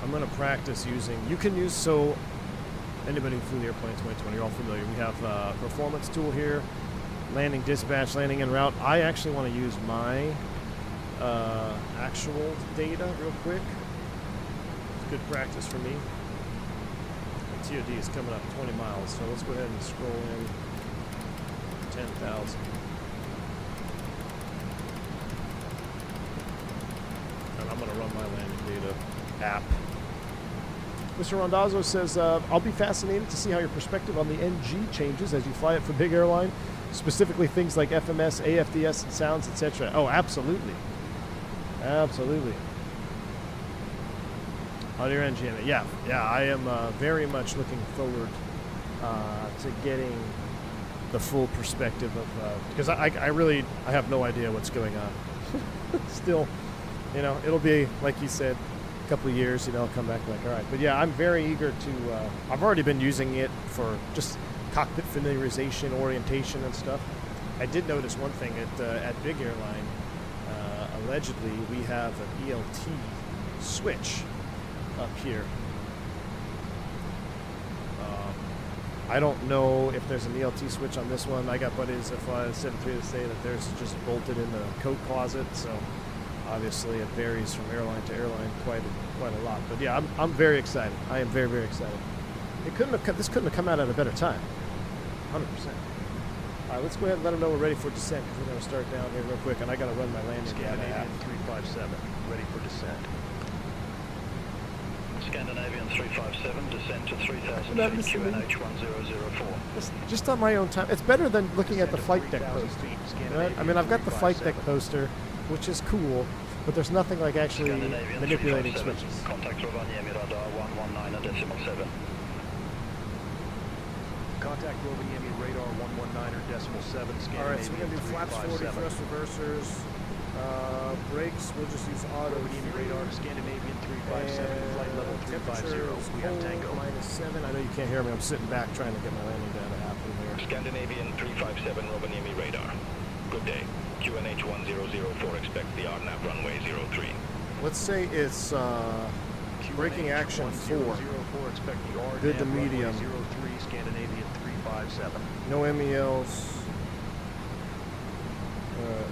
I'm going to practice using... You can use... So, anybody who flew the airplane in 2020, you're all familiar. We have a performance tool here. Landing dispatch, landing en route. I actually want to use my actual data real quick. It's good practice for me. The TOD is coming up 20 miles, so let's go ahead and scroll in 10,000. And I'm going to run my landing data app. Mr. Rondazzo says, I'll be fascinated to see how your perspective on the NG changes as you fly it for big airline, specifically things like FMS, AFDS, and sounds, etc. Oh, absolutely. Absolutely. On your NG, yeah, I am very much looking forward to getting the full perspective of, because I have no idea what's going on. Still, you know, it'll be, like you said, a couple of years, you know, I'll come back like, all right. But yeah, I'm very eager to, I've already been using it for just cockpit familiarization, orientation, and stuff. I did notice one thing at Big Airline. Allegedly, we have an ELT switch up here. I don't know if there's an ELT switch on this one. I got buddies that fly 73 that say that theirs is just bolted in the coat closet. So obviously, it varies from airline to airline quite a lot. But yeah, I'm very excited. I am very, very excited. This couldn't have come out at a better time. 100%. All right, let's go ahead and let them know we're ready for descent, because we're going to start down here real quick, and I got to run my landing data app. Scandinavian 357, ready for descent. Scandinavian 357, descent to 3,000 That feet, is QNH 1004. Just on my own time. It's better than looking at the flight deck poster. Right? I mean, I've got the flight deck poster, which is cool, but there's nothing like actually manipulating switches. Contact Rovaniemi radar 119.7. Contact Rovaniemi radar 119.7. All right, so we're going to do flaps 40, thrust reversers, brakes. We'll just use auto. Rovaniemi radar, Scandinavian 357, flight level 350. We have Tango. -7. I know you can't hear me. I'm sitting back trying to get my landing data happen here. Scandinavian 357 Rovaniemi radar. Good day. QNH 1004 expect the RNAV runway 03. Let's say it's braking action 4. Expect the RNAV Good to medium. 03, Scandinavian 357. No MELs.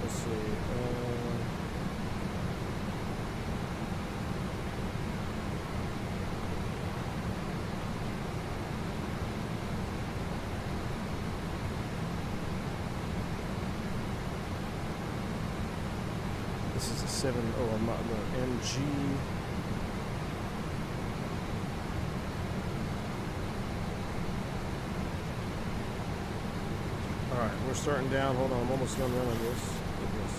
Let's see. This is a 7. Oh, I'm not the NG. Alright, we're starting down. Hold on, I'm almost done running this. Goodness.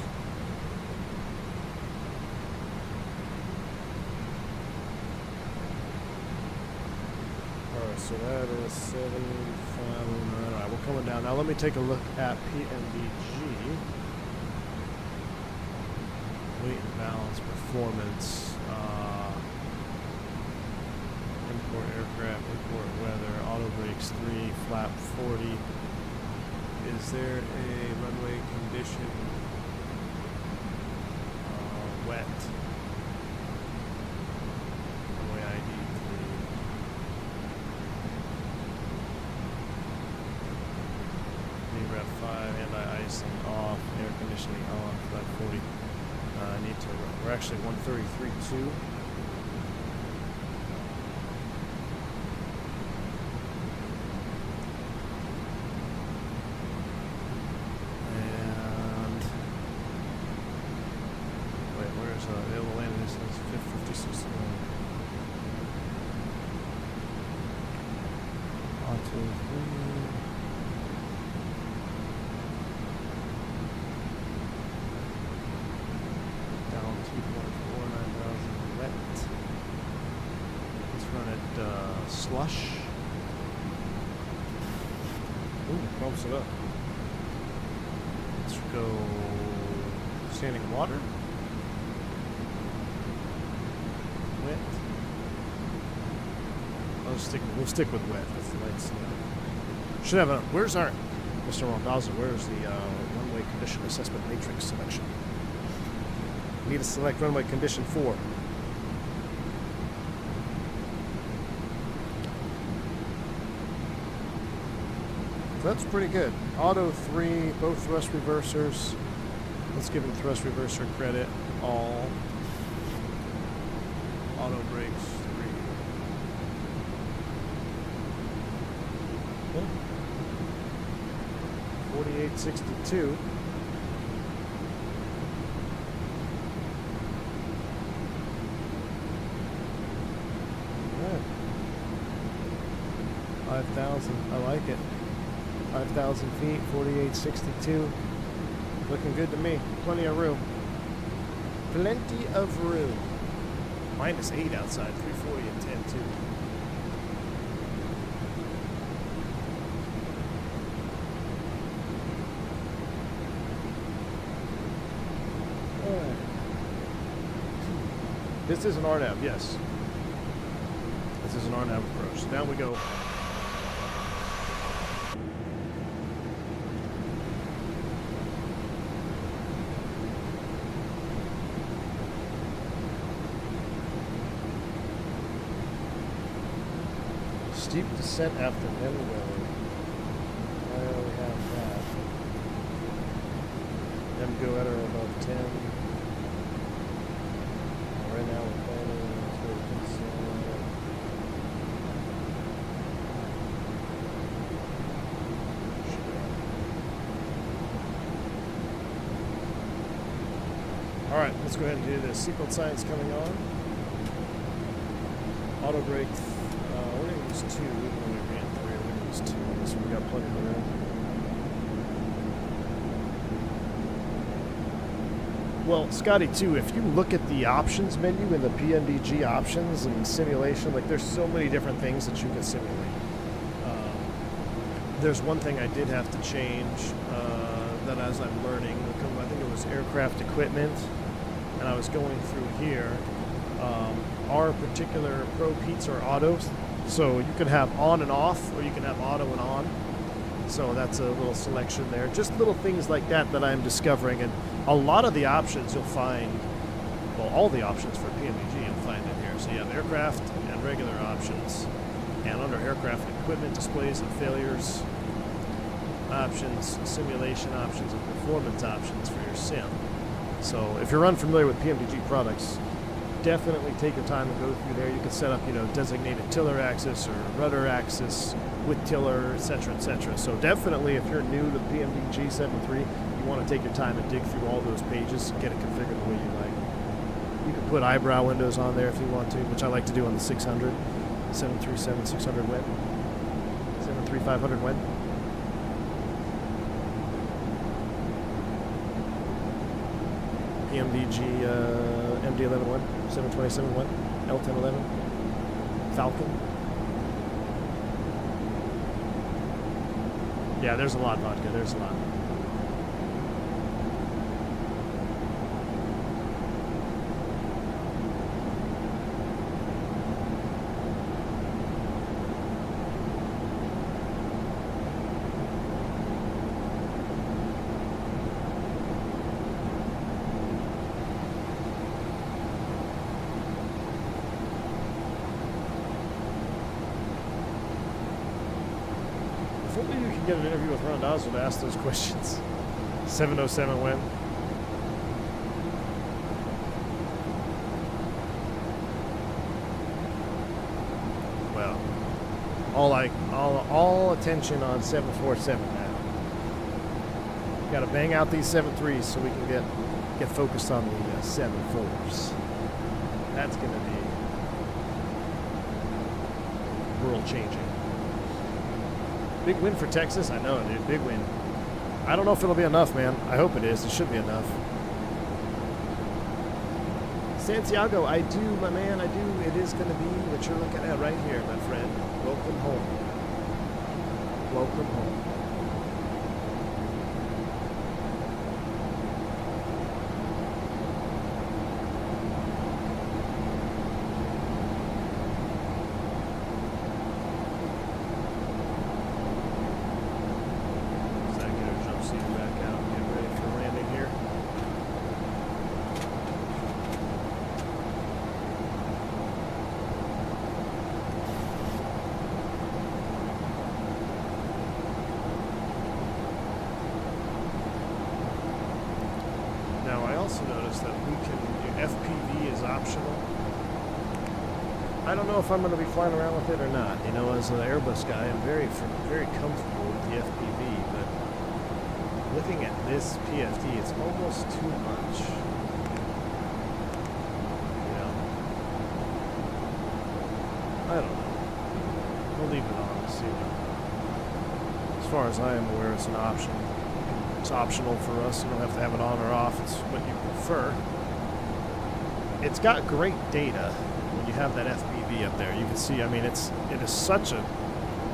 Alright, so that is 759. Alright, we're coming down. Now let me take a look at PMDG. Weight and balance, performance, import aircraft, import weather, auto brakes 3, flap 40. Is there a runway condition? Wet. Runway ID 3. VREF 5, anti-icing off, air conditioning on, flap 40. I need to, we're actually 133.2. flush. Ooh, bumps it up. Let's go standing water. Wet. We'll stick with wet. That's the lights. Should have a. Where's our Mr. Rondazzo? Where's the runway condition assessment matrix selection? We need to select runway condition 4. That's pretty good. Auto 3, both thrust reversers. Let's give him thrust reverser credit. All. Auto brakes 3. Okay. 4862. Yeah. 5,000. I like it. 5,000 feet, 4862. Looking good to me. Plenty of room. Plenty of room. -8 outside, 340 and 10 too. Alright. This is an RNAV, yes. This is an RNAV approach. Down we go. Steep descent after Menwell. I already have that. Them go at or above 10. Right now we're planning to descend. Alright, let's go ahead and do this. Seatbelt signs coming on. Auto brake. We're going to use 2, even though we ran 3. We're going to use 2 on this one. We got plenty of room. Well, Scotty, too, if you look at the options menu in the PMDG options and simulation, like there's so many different things that you can simulate. There's one thing I did have to change that as I'm learning, I think it was aircraft equipment, and I was going through here. Our particular probe heats are autos. So you can have on and off, or you can have auto and on. So that's a little selection there. Just little things like that that I'm discovering. And a lot of the options you'll find, well, all the options for PMDG you'll find in here. So you have aircraft and regular options. And under aircraft, equipment displays and failures options, simulation options, and performance options for your sim. So if you're unfamiliar with PMDG products, definitely take your time and go through there. You can set up, designated tiller axis or rudder axis with tiller, etc., etc. So definitely, if you're new to the PMDG 7.3, you want to take your time and dig through all those pages and get it configured the way you like. You can put eyebrow windows on there if you want to, which I like to do on the 600, 737, 600 win, 73, 500 win. PMDG MD-11-1, 727-1, L-10-11, Falcon. Yeah, there's a lot, Vodka. There's a lot. If only you can get an interview with Rondazzo to ask those questions. 707 win. Well, all attention on 747 now. Got to bang out these 7.3s so we can get focused on the 7.4s. That's going to be world changing. Big win for Texas. I know, dude. Big win. I don't know if it'll be enough, man. I hope it is. It should be enough. Santiago, I do, my man, I do. It is going to be what you're looking at right here, my friend. Welcome home. Welcome home. I don't know if I'm going to be flying around with it or not. You know, as an Airbus guy, I'm very comfortable with the FPV, but looking at this PFD, it's almost too much. You know? I don't know. We'll leave it on and see. As far as I am aware, it's an option. It's optional for us. You don't have to have it on or off. It's what you prefer. It's got great data. When you have that FPV up there, you can see, I mean, it is such a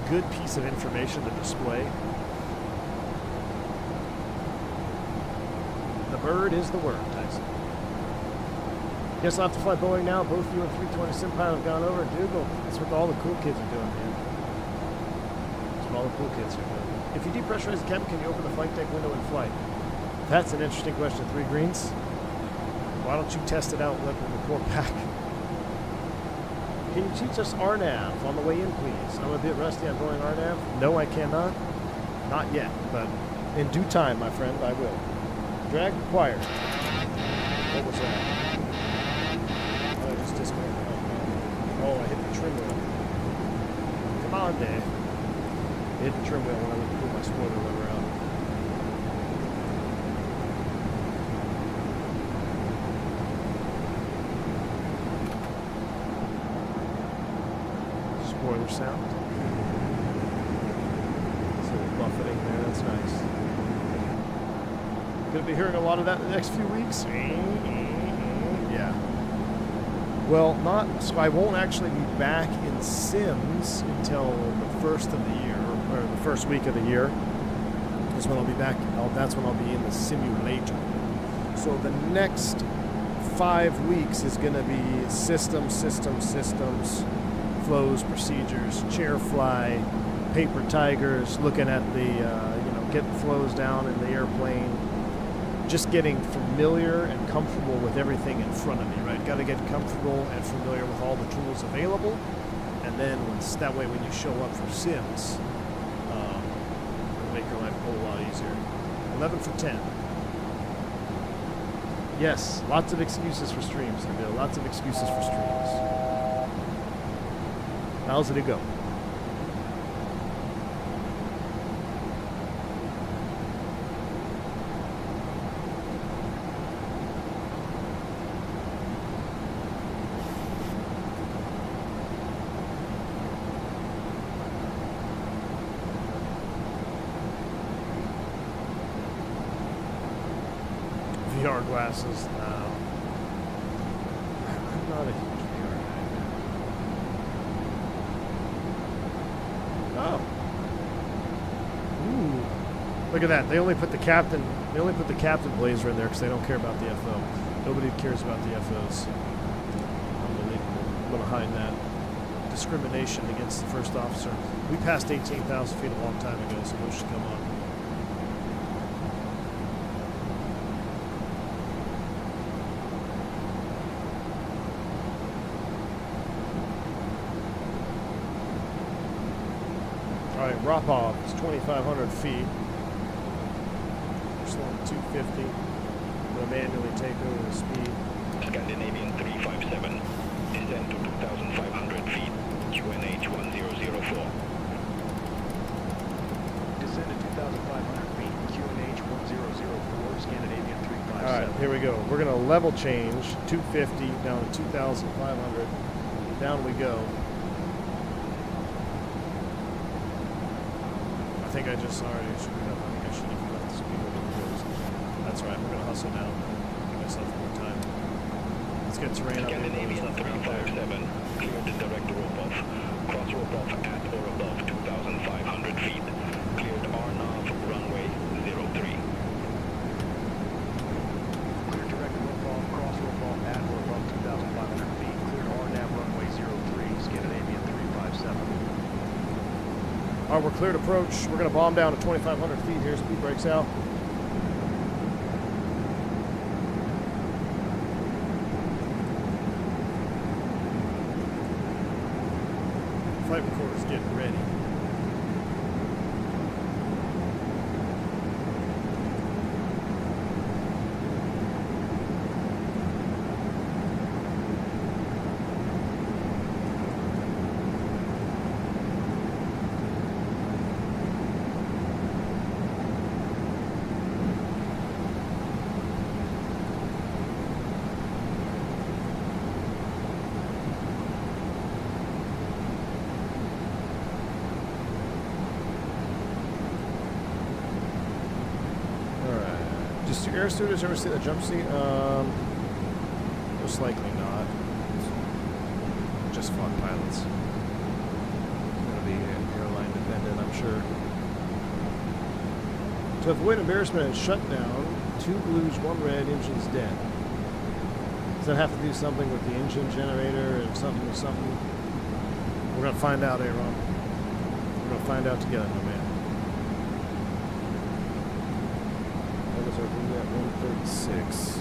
good piece of information to display. The bird is the word, Tyson. Guess I'll have to fly Boeing now. Both you and 320 Sim Pilot have gone over. Dougal, that's what all the cool kids are doing, man. That's what all the cool kids are doing. If you depressurize the cabin, can you open the flight deck window in flight? That's an interesting question. 3 greens. Why don't you test it out and let me report back? Can you teach us RNAV on the way in, please? I'm a bit rusty on Boeing RNAV. No, I cannot. Not yet, but in due time, my friend, I will. Drag required. What was that? Oh, I just disconnected. Oh, I hit the trim wheel. Come on, Dave. I hit the trim wheel when I went to pull my spoiler lever out. Spoiler sound. It's a little buffeting there, that's nice. Gonna be hearing a lot of that in the next few weeks. Yeah. Well, so I won't actually be back in Sims until the first of the year, or the first week of the year. That's when I'll be back. That's when I'll be in the simulator. So the next 5 weeks is gonna be systems, flows, procedures, chair fly, paper tigers, looking at the, getting flows down in the airplane, just getting familiar and comfortable with everything in front of me, right? Got to get comfortable and familiar with all the tools available, and then that way when you show up for Sims, it'll make your life a whole lot easier. 11 for 10. Yes, lots of excuses for streams, Nabil. Lots of excuses for streams. How's it go? VR glasses. I'm not a huge VR guy. Oh. Ooh. Look at that. They only put the captain blazer in there because they don't care about the FO. Nobody cares about the FOs. Unbelievable. I'm gonna hide that. Discrimination against the first officer. We passed 18,000 feet a long time ago, so those should come on. Alright, Ropov is 2,500 feet. We're slowing to 250. I'm going to manually take over the speed. Scandinavian 357. Descend to 2,500 feet. QNH 1004. Descend to 2,500 feet. QNH 1004. Scandinavian 357. Alright, here we go. We're going to level change 250 down to 2,500. Down we go. I think I just already screwed up. I think I should have left the speed over the goes. That's right, we're going to hustle down. Give myself more time. Let's get terrain up. Scandinavian 357, cleared the direct rope-off. Cross rope-off at or above 2,500 feet. Cleared RNAV runway 03. Clear direct rope-off, cross rope-off at or above 2,500 feet. Cleared RNAV runway 03, Scandinavian 357. All right, we're cleared approach. We're going to bomb down to 2,500 feet here. Speed brakes out. Flight recorder's getting ready. Does your air stewardess ever see the jump seat? Most likely not. Just fun pilots. It's gonna be airline dependent, I'm sure. To avoid embarrassment and shutdown, 2 blues, 1 red, engine's dead. Does that have to do something with the engine generator and something with something? We're gonna find out, Aaron. We're gonna find out together, my man. That was our vignette 136.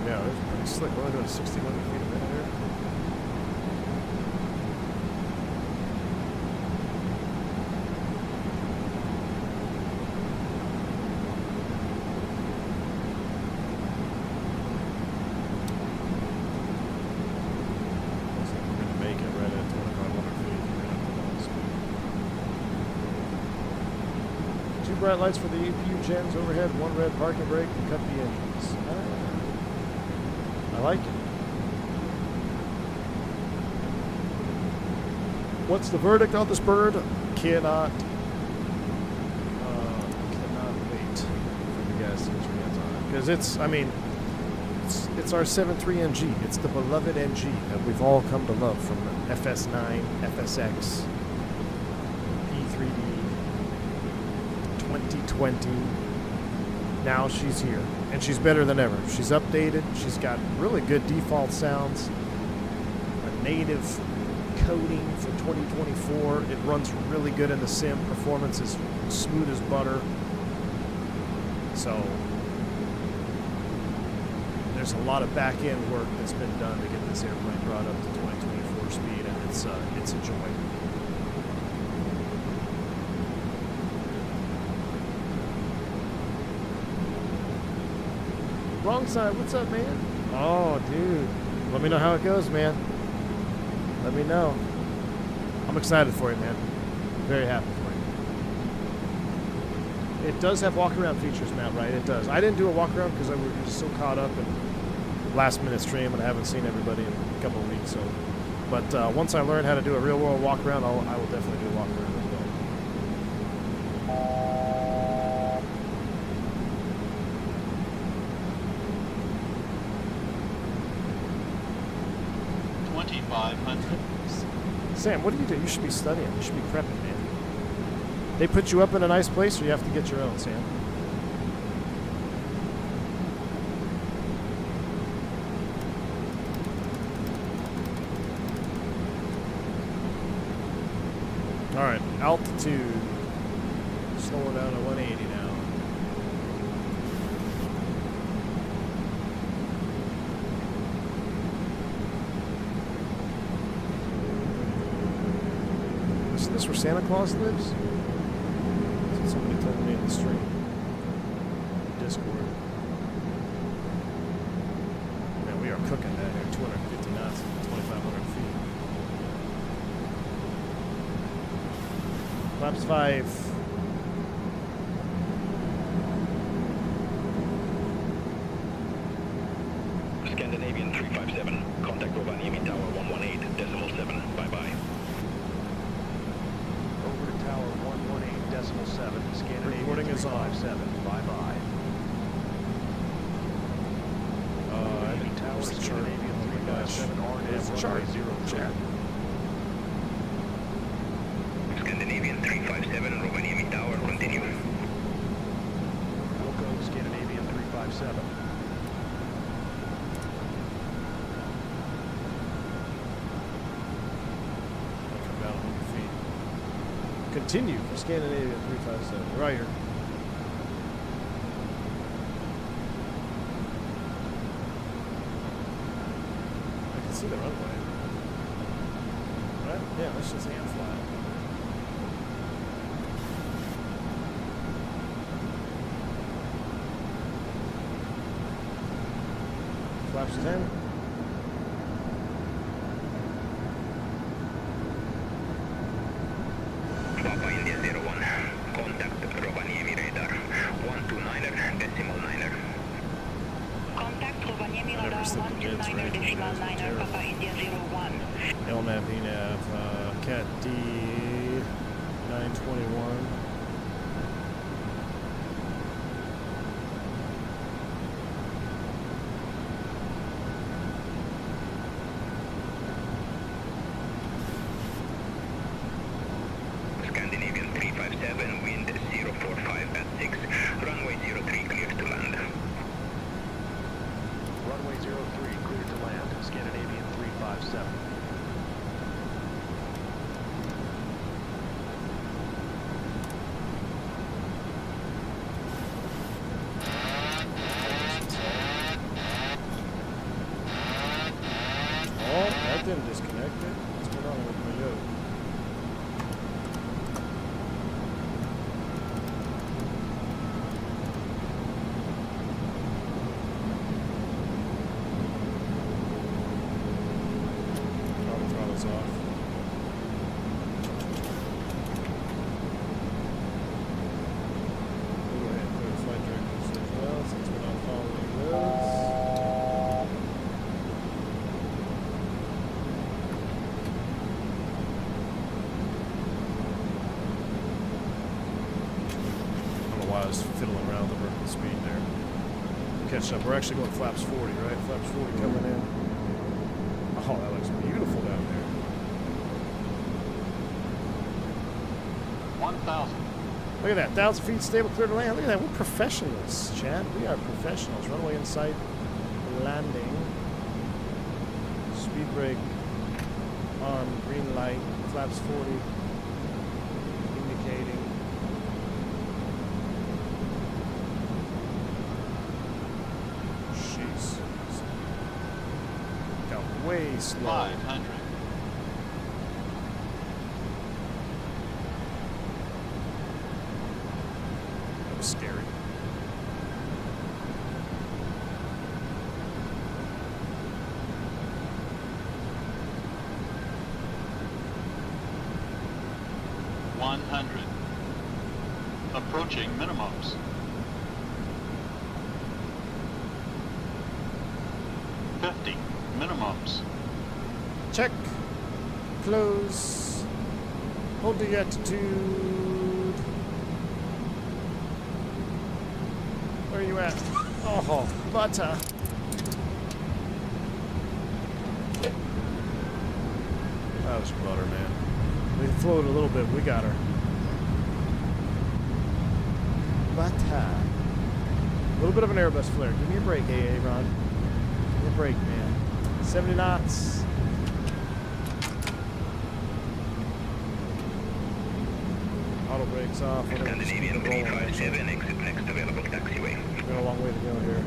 Yeah, it was pretty slick. We're only doing 61 feet a minute here. Looks like we're going to make it right at 2,500 feet. Two bright lights for the APU gens overhead, 1 red parking brake, and cut the engines. I like it. What's the verdict on this bird? Cannot wait for you guys to get your hands on it. Because it's, I mean, it's our 7.3 NG. It's the beloved NG that we've all come to love from FS9, FSX, P3D, 2020. Now she's here, and she's better than ever. She's updated. She's got really good default sounds, a native coding for 2024. It runs really good in the sim. Performance is smooth as butter. So there's a lot of back-end work that's been done to get this airplane brought up to 2024 speed, and it's a joy. Wrong side, what's up, man? Oh, dude. Let me know how it goes, man. Let me know. I'm excited for you, man. Very happy for you. It does have walk-around features, Matt, right? It does. I didn't do a walk-around because I was just so caught up in last-minute stream and I haven't seen everybody in a couple of weeks. So, but once I learn how to do a real-world walk-around, I will definitely do a walk-around as well. 2,500. Sam, what do you do? You should be studying. You should be prepping, man. They put you up in a nice place, or you have to get your own, Sam? All right, altitude. Slowing down to 180 now. Is this where Santa Claus lives? That's what somebody told me in the stream. Discord. Man, we are cooking that here. 250 knots, 2,500 feet. Flaps 5. Scandinavian 357, contact Rovaniemi Tower 118.7, bye-bye. There's a chart. Chat. Scandinavian 357, Rovaniemi Tower, continue. Wilco, Scandinavian 357. Come down 100 feet. Continue for Scandinavian 357. Right here. I can see the runway. Right? Yeah, let's just hand fly. Flaps is in. Papa India 01. Contact Rovaniemi radar. 129er, decimal 9er. Contact Rovaniemi radar 129.9er, Papa India 01. LNAV, VNAV, Cat D 921. Scandinavian 357, wind 045 at 6. Runway 03 clear to land. Runway 03, clear to land. Scandinavian 357. Oh, that didn't disconnect it. What's going on with my yoke? Throttle's off. We'll go ahead and clear the flight directors as well, since we're not following those. I don't know why I was fiddling around the vertical speed there. Catch up. We're actually going flaps 40, right? Flaps 40 coming in. Oh, that looks beautiful down there. 1,000. Look at that. 1,000 feet stable, clear to land. Look at that. We're professionals, Chad. We are professionals. Runway in sight. Landing. Speed brake on. Green light. Flaps 40. Indicating. Jeez. Got way slow. 500. That was scary. Approaching minimums. 50 minimums. Check. Close. Hold the attitude. Where are you at? Oh, butter. That was butter, man. We floated a little bit. We got her. Butter. A little bit of an Airbus flare. Give me a break, AA, Ron. Give me a break, man. 70 knots. Auto brakes off. Scandinavian 357, exit next available taxiway. We got a long way to go here.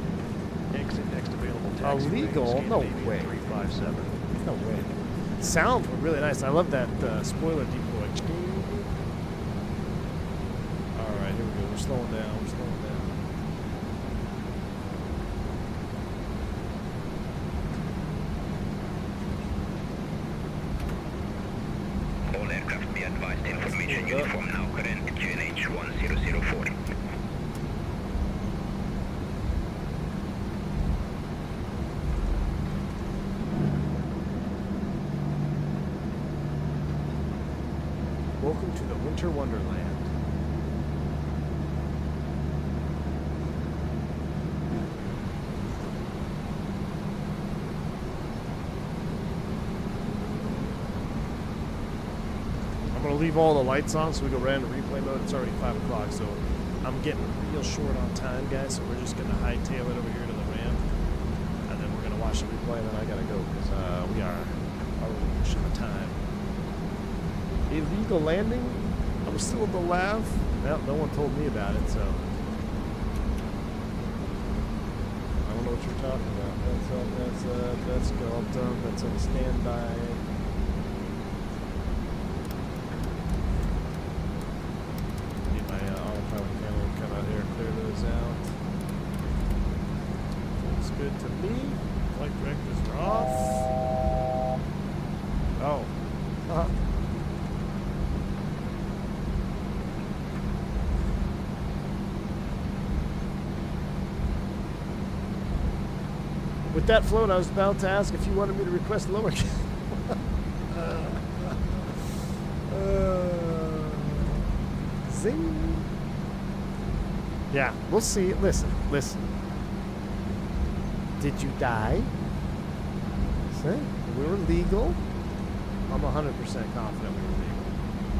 Exit next available taxiway. Illegal? No Scandinavian way. 357. No way. Sounds were really nice. I love that spoiler decoy. Alright, here we go. We're slowing down. We're slowing down. All aircraft be advised, information uniform now current GNH 1004. Welcome to the Winter Wonderland. leave all the lights on so we go right into replay mode. It's already 5 o'clock, so I'm getting real short on time, guys. So we're just gonna hightail it over here to the ramp, and then we're gonna watch the replay, and then I gotta go because we are already pushing the time. Illegal landing? I'm still in the lab. Well, no one told me about it, so I don't know what you're talking about. That's all done. That's on standby. Need my autopilot camera to come out here and clear those out. Looks good to me. Flight directors are off. Oh. With that float, I was about to ask if you wanted me to request lower. Zing. Yeah, we'll see. Listen. Did you die? See? We were legal. I'm 100% confident we were legal.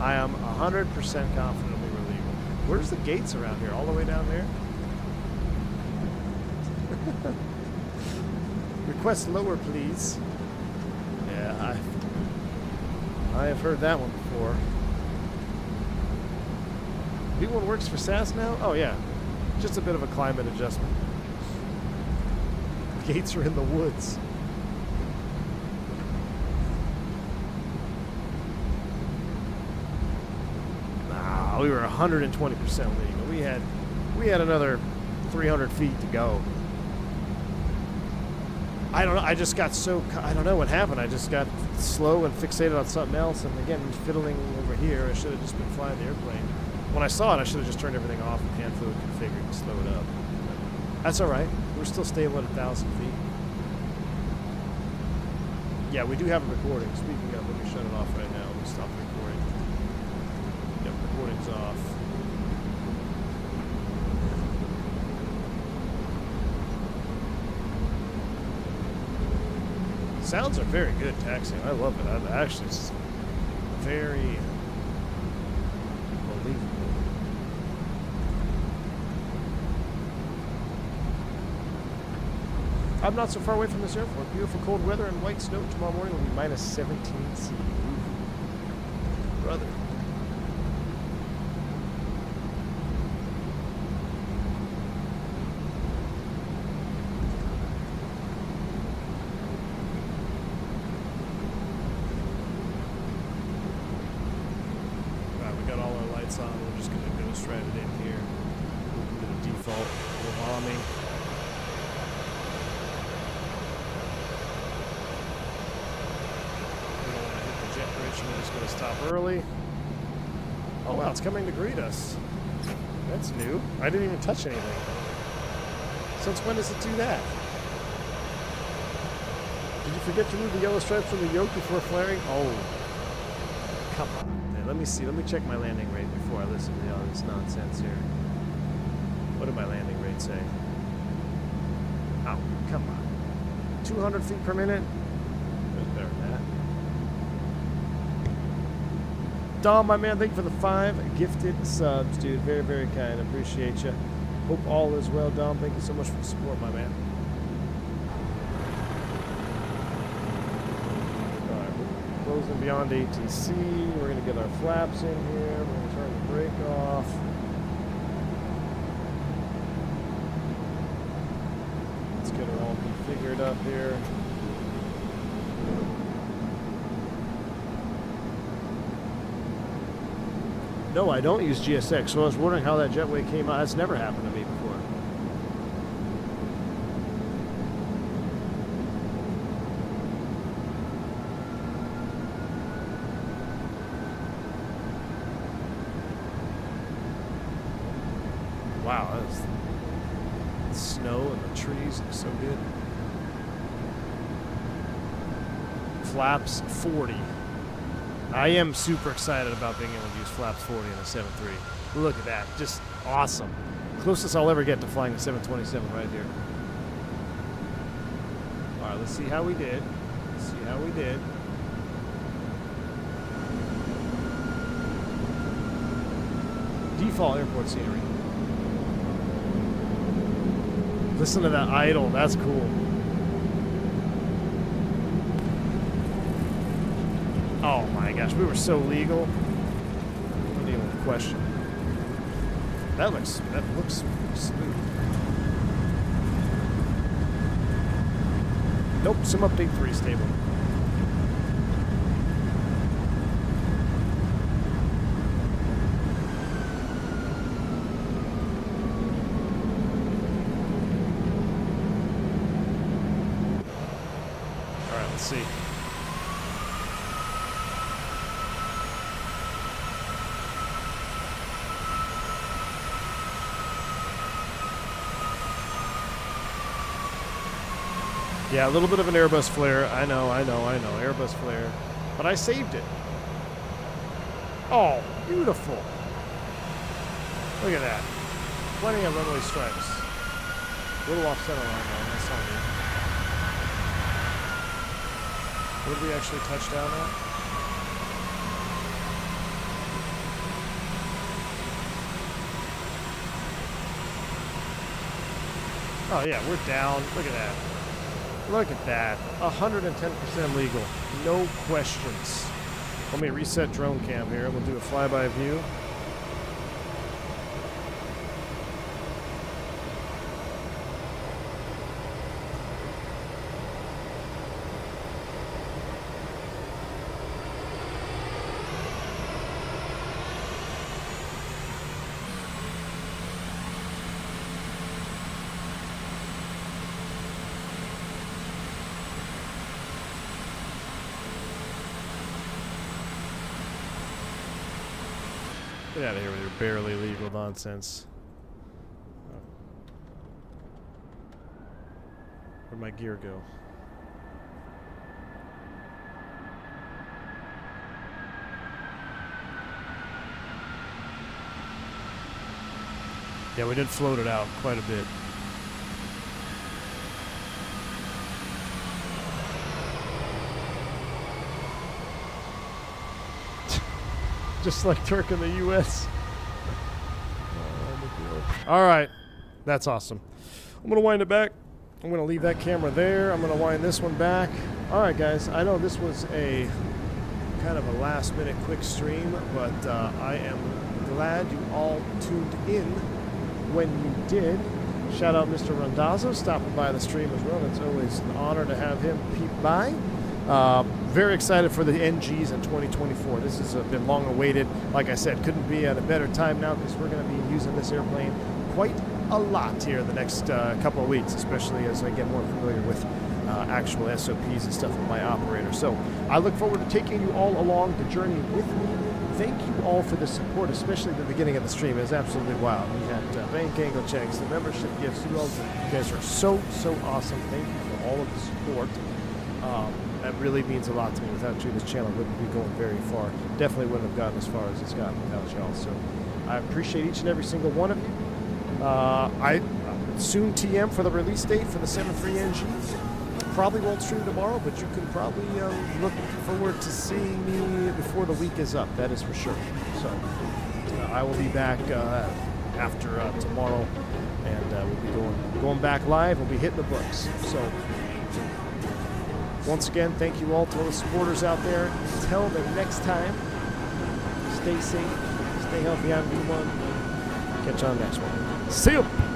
I am 100% confident we were legal. Where's the gates around here? All the way down there? Request lower, please. Yeah, I have heard that one before. B1 works for SAS now? Oh yeah, just a bit of a climate adjustment. Gates are in the woods. Nah, we were 120% legal. We had another 300 feet to go. I don't know. I just got so... I don't know what happened. I just got slow and fixated on something else. And again, fiddling over here. I should have just been flying the airplane. When I saw it, I should have just turned everything off and hand fluid configured and slow it up. But that's all right. We're still stable at 1,000 feet. Yeah, we do have a recording. Speaking of, let me shut it off right now. Let me stop the recording. Yep, recording's off. Sounds are very good taxiing. I love it. Actually, it's very believable. I'm not so far away from this airport. Beautiful cold weather and white snow. Tomorrow morning will be minus 17 C. Brother. On. We're just going to go straight it in here. We'll do the default bombing. We don't want to hit the jet bridge, and we're just going to stop early. Oh wow, it's coming to greet us. That's new. I didn't even touch anything. Since when does it do that? Did you forget to remove the yellow stripes from the yoke before flaring? Oh, come on. Let me see. Let me check my landing rate before I listen to all this nonsense here. What did my landing rate say? Oh, come on. 200 feet per minute? There's better than that. Dom, my man, thank you for the 5 gifted subs, dude. Very, very kind. Appreciate you. Hope all is well, Dom. Thank you so much for the support, my man. Closing beyond ATC. We're going to get our flaps in here. We're going to turn the brake off. Let's get it all configured up here. No, I don't use GSX, so I was wondering how that jetway came out. That's never happened to me before. Wow, that's the snow and the trees look so good. Flaps 40. I am super excited about being able to use flaps 40 in a 7.3. Look at that, just awesome. Closest I'll ever get to flying a 727 right here. All right, let's see how we did. 1 default airport scenery. Listen to that idle. That's cool. Oh my gosh, we were so legal. Don't even question. That looks smooth. Nope, some update 3 stable. Alright, let's see. Yeah, a little bit of an Airbus flare. I know, Airbus flare. But I saved it. Oh, beautiful. Look at that. Plenty of runway stripes. A little off center line though, that's not good. What did we actually touch down at? Oh yeah, we're down. Look at that. Look at that. 110% legal. No questions. Let me reset drone cam here. We'll do a flyby view. Get out of here with your barely legal nonsense. Where'd my gear go? Yeah, we did float it out quite a bit. Just like Turk in the U.S. All right. That's awesome. I'm going to wind it back. I'm going to leave that camera there. I'm going to wind this one back. All right, guys. I know this was a kind of a last-minute quick stream, but I am glad you all tuned in when you did. Shout out Mr. Randazzo stopping by the stream as well. It's always an honor to have him peep by. Very excited for the NGs in 2024. This has been long awaited. Like I said, couldn't be at a better time now because we're going to be using this airplane quite a lot here in the next couple of weeks, especially as I get more familiar with actual SOPs and stuff with my operator. So I look forward to taking you all along the journey with me. Thank you all for the support, especially at the beginning of the stream. It was absolutely wild. We had bank angle checks, the membership gifts. You guys are so awesome. Thank you for all of the support. That really means a lot to me. Without you, this channel wouldn't be going very far. Definitely wouldn't have gotten as far as it's gotten without y'all. So I appreciate each and every single one of you. I soon TM for the release date for the 7.3 NG. Probably won't stream tomorrow, but you can probably look forward to seeing me before the week is up. That is for sure. So I will be back after tomorrow, and we'll be going back live. We'll be hitting the books. So. Once again, thank you all to all the supporters out there. Until the next time, stay safe, stay healthy, have a good one. Catch you on the next one. See you!